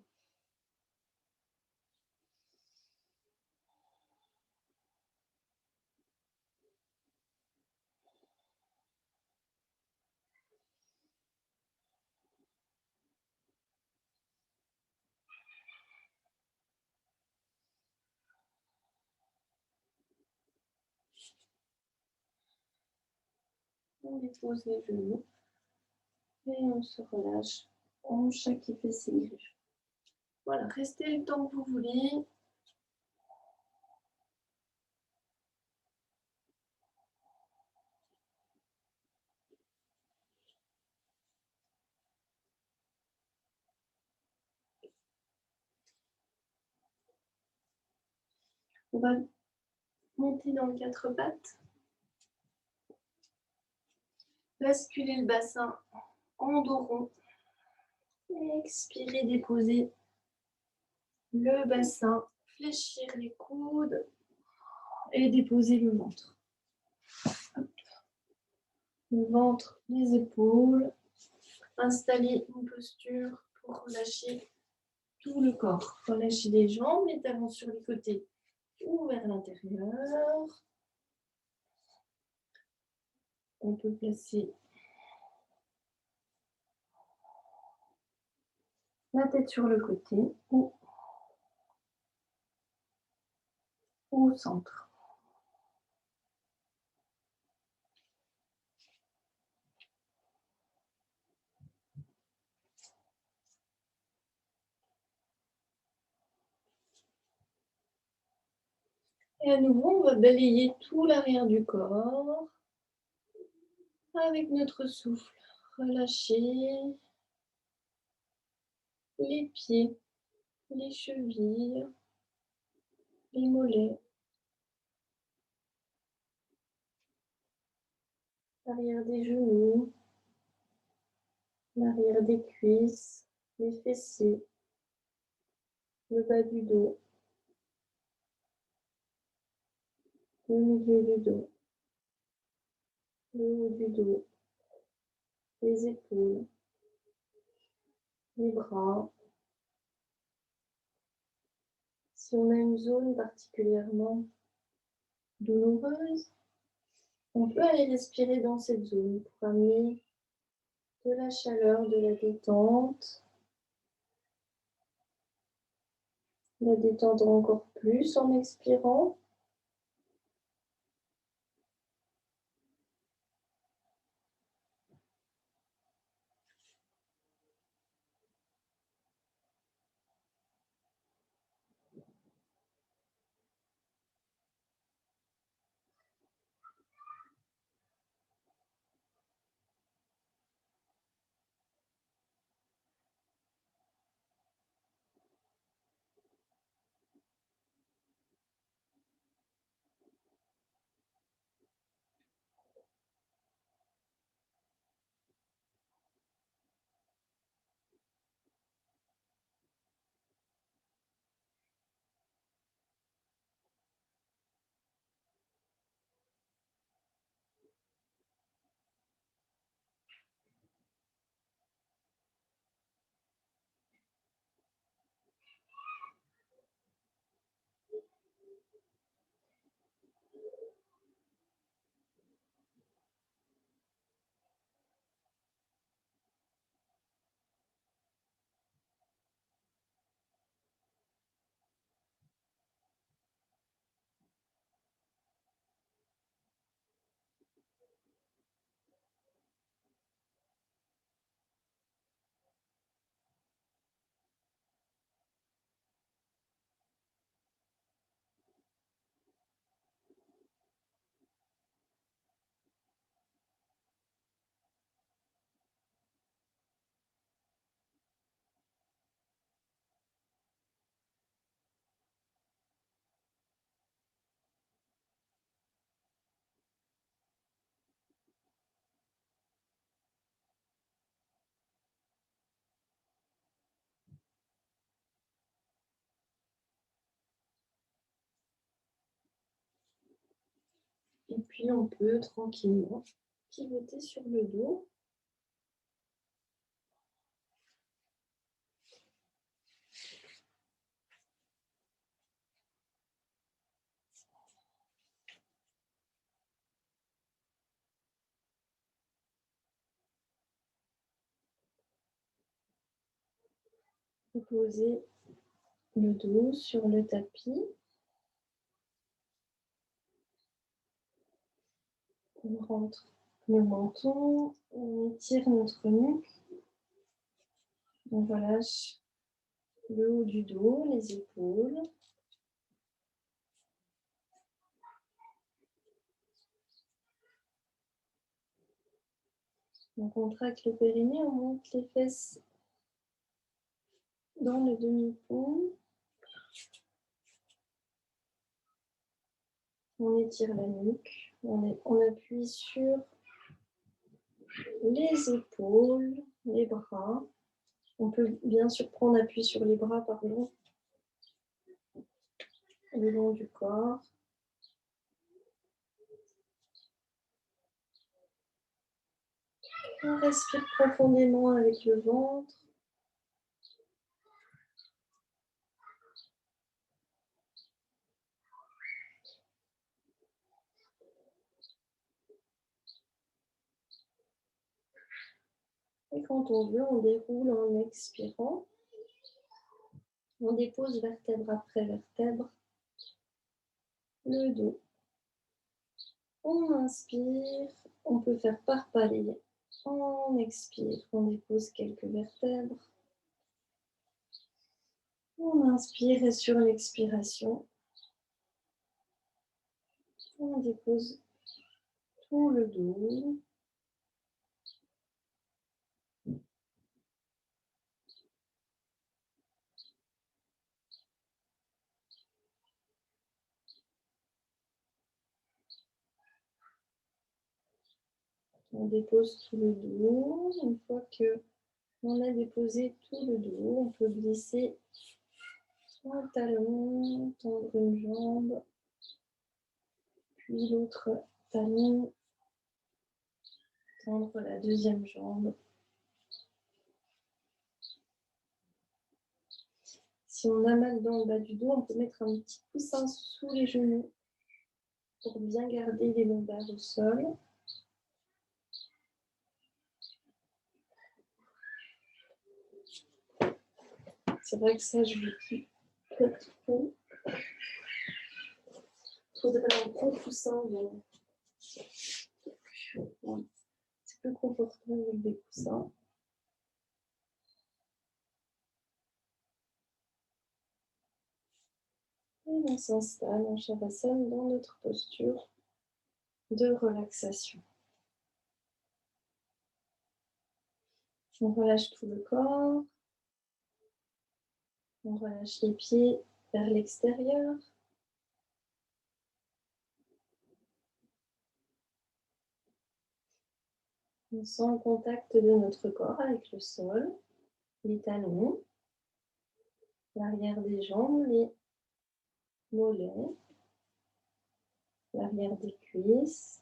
On dépose les genoux et on se relâche en chat qui fait ses griffes. Voilà, restez le temps que vous voulez. On va monter dans le quatre pattes. Basculer le bassin en dos rond. Expirez, déposer le bassin, fléchir les coudes et déposer le ventre. Hop. Le ventre, les épaules. Installer une posture pour relâcher tout le corps. Relâcher les jambes, les talons sur les côtés ou vers l'intérieur. On peut placer la tête sur le côté ou au centre. Et à nouveau, on va balayer tout l'arrière du corps avec notre souffle. Relâcher les pieds, les chevilles, les mollets, l'arrière des genoux, l'arrière des cuisses, les fessiers, le bas du dos, le milieu du dos, le haut du dos, les épaules, les bras. Si on a une zone particulièrement douloureuse, on peut aller respirer dans cette zone pour amener de la chaleur, de la détente. La détendre encore plus en expirant. Et puis on peut tranquillement pivoter sur le dos. Poser le dos sur le tapis. On rentre le menton, on étire notre nuque. On relâche le haut du dos, les épaules. On contracte le périnée, on monte les fesses dans le demi-pont. On étire la nuque, on appuie sur les épaules, les bras. On peut bien sûr prendre appui sur les bras, pardon, le long du corps. On respire profondément avec le ventre. Et quand on veut, on déroule en expirant. On dépose vertèbre après vertèbre le dos. On inspire, on peut faire par palier. On expire, on dépose quelques vertèbres. On inspire et sur l'expiration, on dépose tout le dos. On dépose tout le dos. Une fois qu'on a déposé tout le dos, on peut glisser un talon, tendre une jambe, puis l'autre talon, tendre la deuxième jambe. Si on a mal dans le bas du dos, on peut mettre un petit coussin sous les genoux pour bien garder les lombaires au sol. C'est vrai que ça, je le dis pas trop. Il faudrait un gros coussin. C'est plus confortable avec des coussins. Et on s'installe en Shavasana dans notre posture de relaxation. On relâche tout le corps. On relâche les pieds vers l'extérieur. On sent le contact de notre corps avec le sol, les talons, l'arrière des jambes, les mollets, l'arrière des cuisses,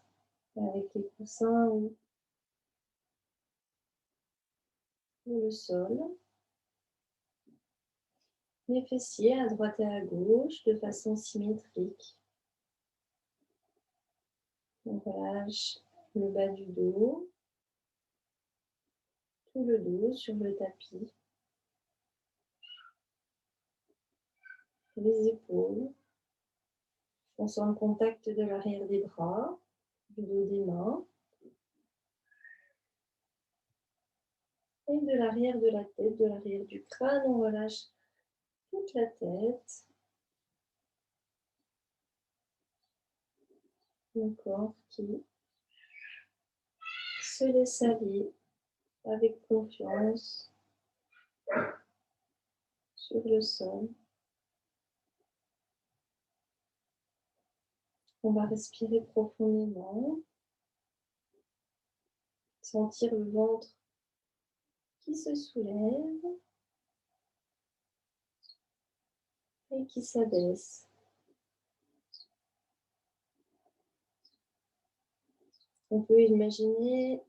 avec les coussins ou le sol. Les fessiers à droite et à gauche de façon symétrique. On relâche le bas du dos, tout le dos sur le tapis, les épaules. On sent le contact de l'arrière des bras, du dos des mains et de l'arrière de la tête, de l'arrière du crâne. On relâche toute la tête, le corps qui se laisse aller avec confiance sur le sol. On va respirer profondément, sentir le ventre qui se soulève et qui s'abaisse. On peut imaginer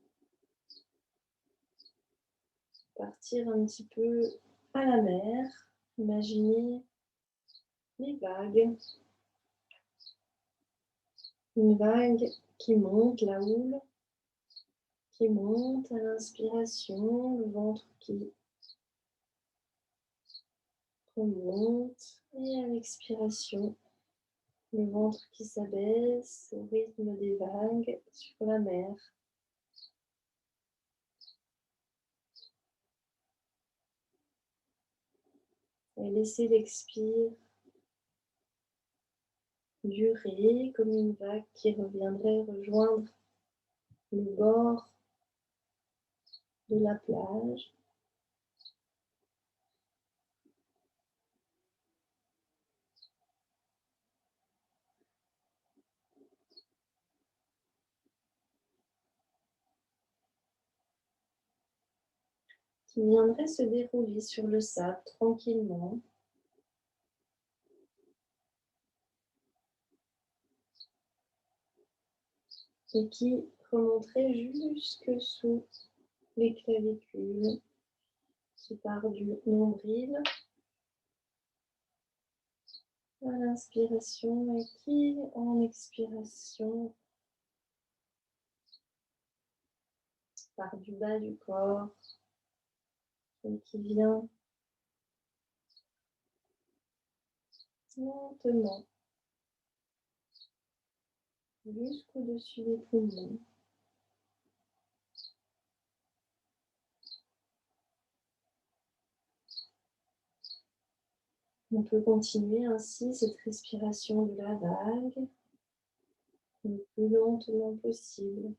partir un petit peu à la mer, imaginer les vagues, une vague qui monte, la houle qui monte à l'inspiration, le ventre qui remonte et à l'expiration, le ventre qui s'abaisse au rythme des vagues sur la mer. Et laissez l'expire durer comme une vague qui reviendrait rejoindre le bord de la plage. Qui viendrait se dérouler sur le sable tranquillement. Et qui remonterait jusque sous les clavicules, qui part du nombril à l'inspiration et qui, en expiration, part du bas du corps et qui vient lentement jusqu'au-dessus des poumons. On peut continuer ainsi cette respiration de la vague le plus lentement possible.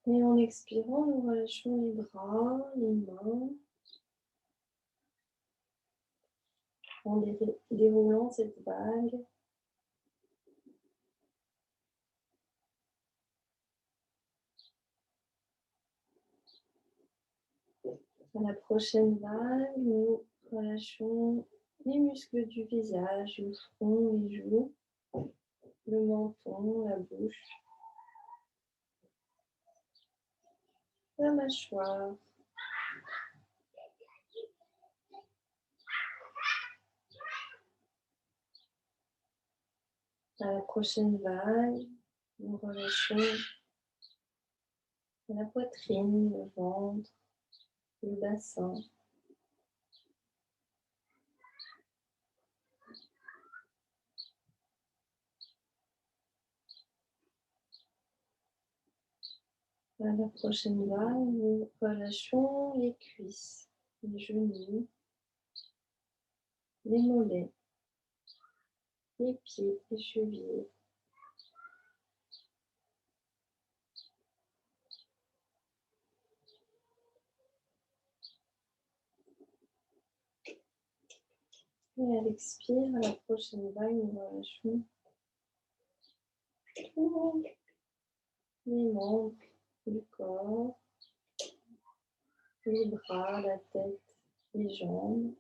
Et en expirant, nous relâchons les bras, les mains, En déroulant cette vague. À la prochaine vague, nous relâchons les muscles du visage, le front, les joues, le menton, la bouche, la mâchoire. À la prochaine vague, nous relâchons la poitrine, le ventre, le bassin. À la prochaine vague, nous relâchons les cuisses, les genoux, les mollets, les pieds, les chevilles. Et à l'expire, à la prochaine vague, nous relâchons tous les membres du corps, les bras, la tête, les jambes.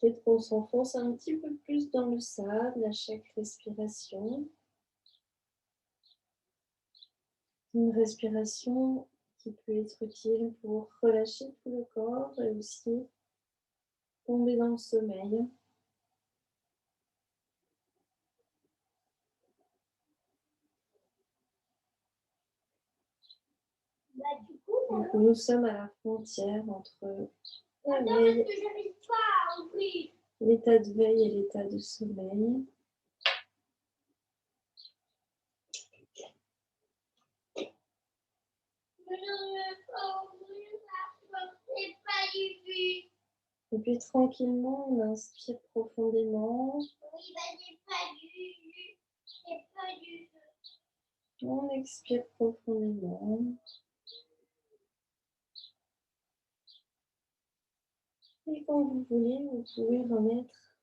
Peut-être qu'on s'enfonce un petit peu plus dans le sable à chaque respiration. Une respiration qui peut être utile pour relâcher tout le corps et aussi tomber dans le sommeil. Donc, nous sommes à la frontière entre l'état de veille et l'état de sommeil. Et puis tranquillement, on inspire profondément. On expire profondément. Et quand vous voulez, vous pouvez remettre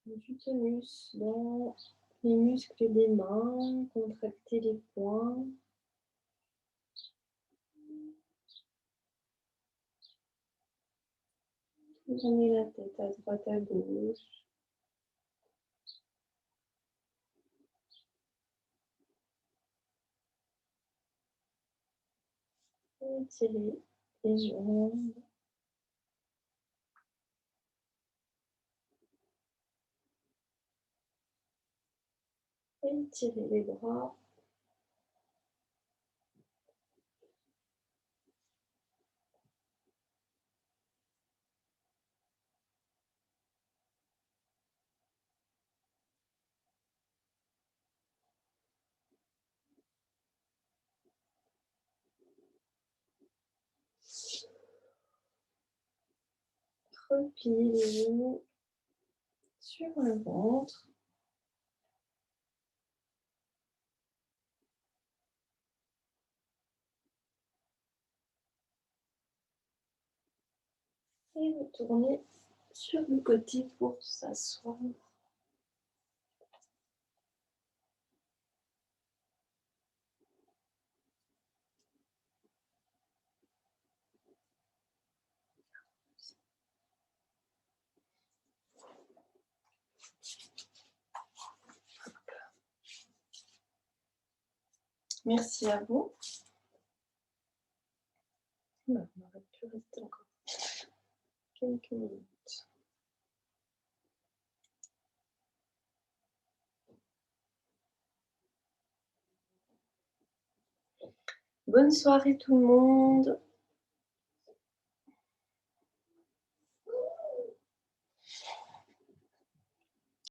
du tonus dans les muscles des mains, contracter les poings. Tournez la tête à droite, à gauche. Étirez les jambes. Étirez les bras. replie les genoux sur le ventre. Et retourner sur le côté pour s'asseoir. Merci à vous. On aurait pu rester encore quelques minutes. Bonne soirée tout le monde.